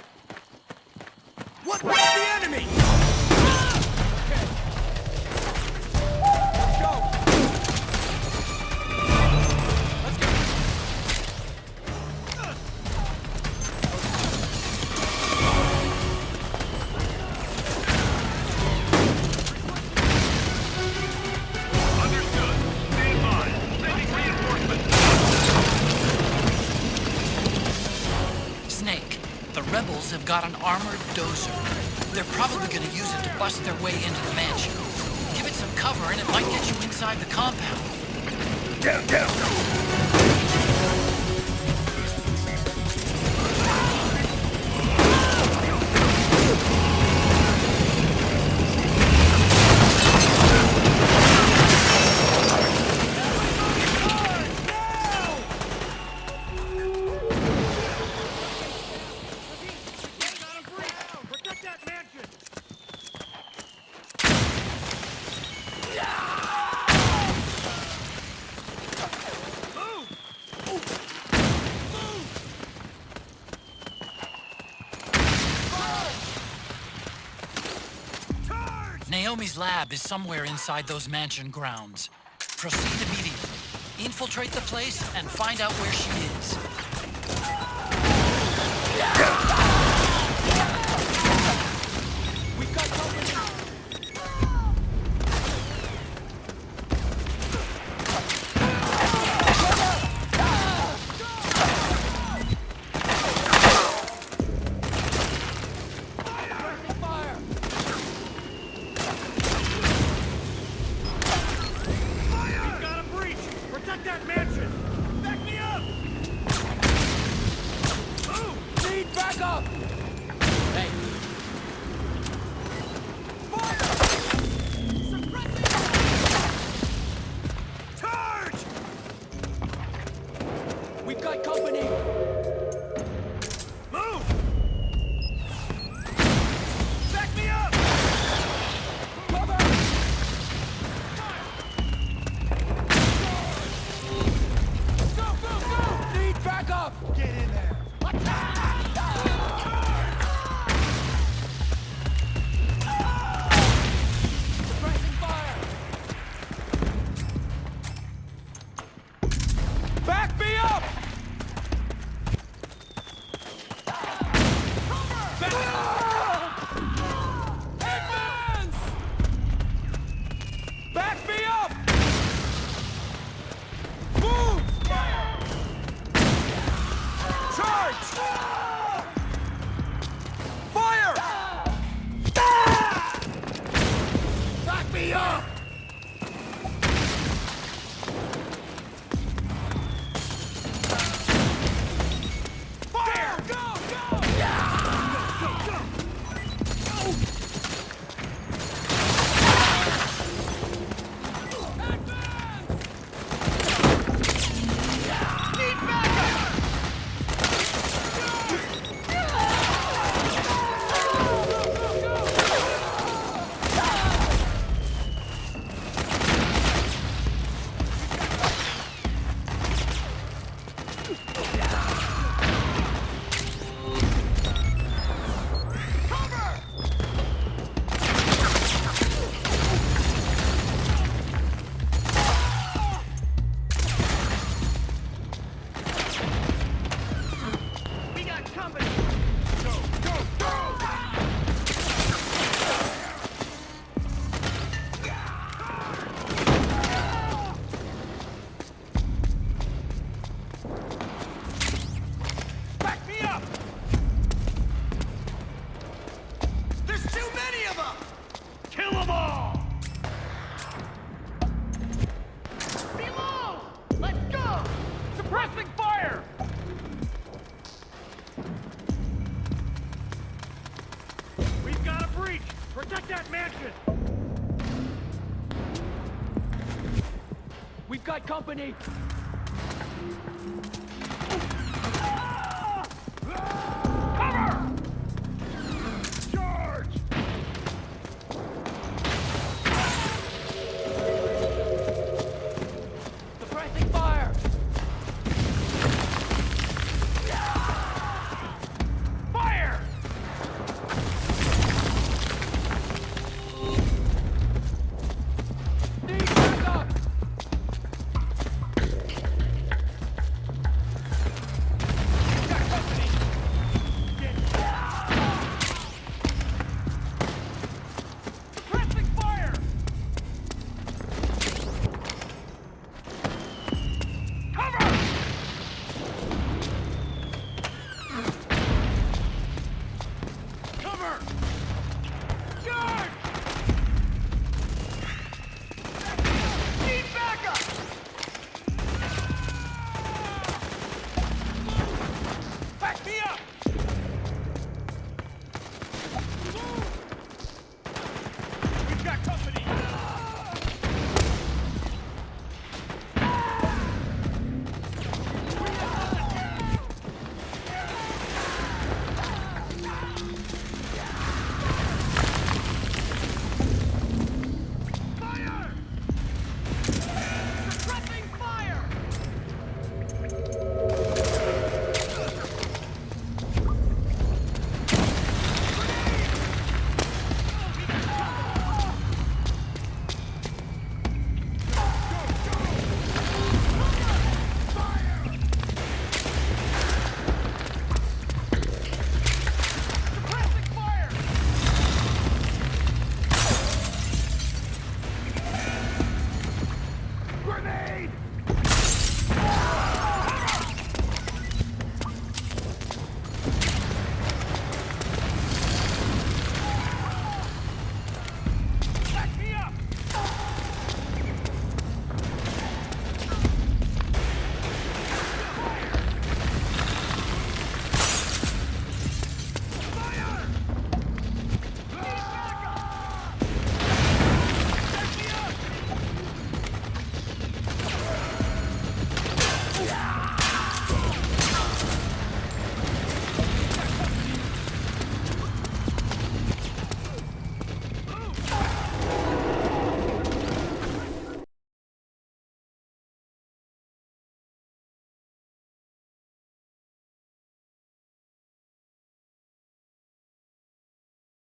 What was the enemy? Okay. Let's go. Let's go. Understood. Stand by. Sending reinforcements. Snake, the rebels have got an armored dozer. They're probably gonna use it to bust their way into the mansion. Give it some cover and it might get you inside the compound. Down, down! Protect that mansion! Naomi's lab is somewhere inside those mansion grounds. Proceed immediately. Infiltrate the place and find out where she is. We got company! Fire! We've got a breach! Protect that mansion! Back me up! Move! Need backup! Hey! Fire! Suppressing! Charge! We've got company! Move! Back me up! Cover! Go, go, go! Need backup! Get in there! Suppressing fire! Back me up! Advance! Back me up! Move! Charge! Fire! Back me up! Fire! Go, go! Go, go, go! Need backup! We got company! Go, go, go! Back me up! There's too many of them! Kill them all! Below! Let's go! Suppressing fire! We've got a breach! Protect that mansion! We've got company!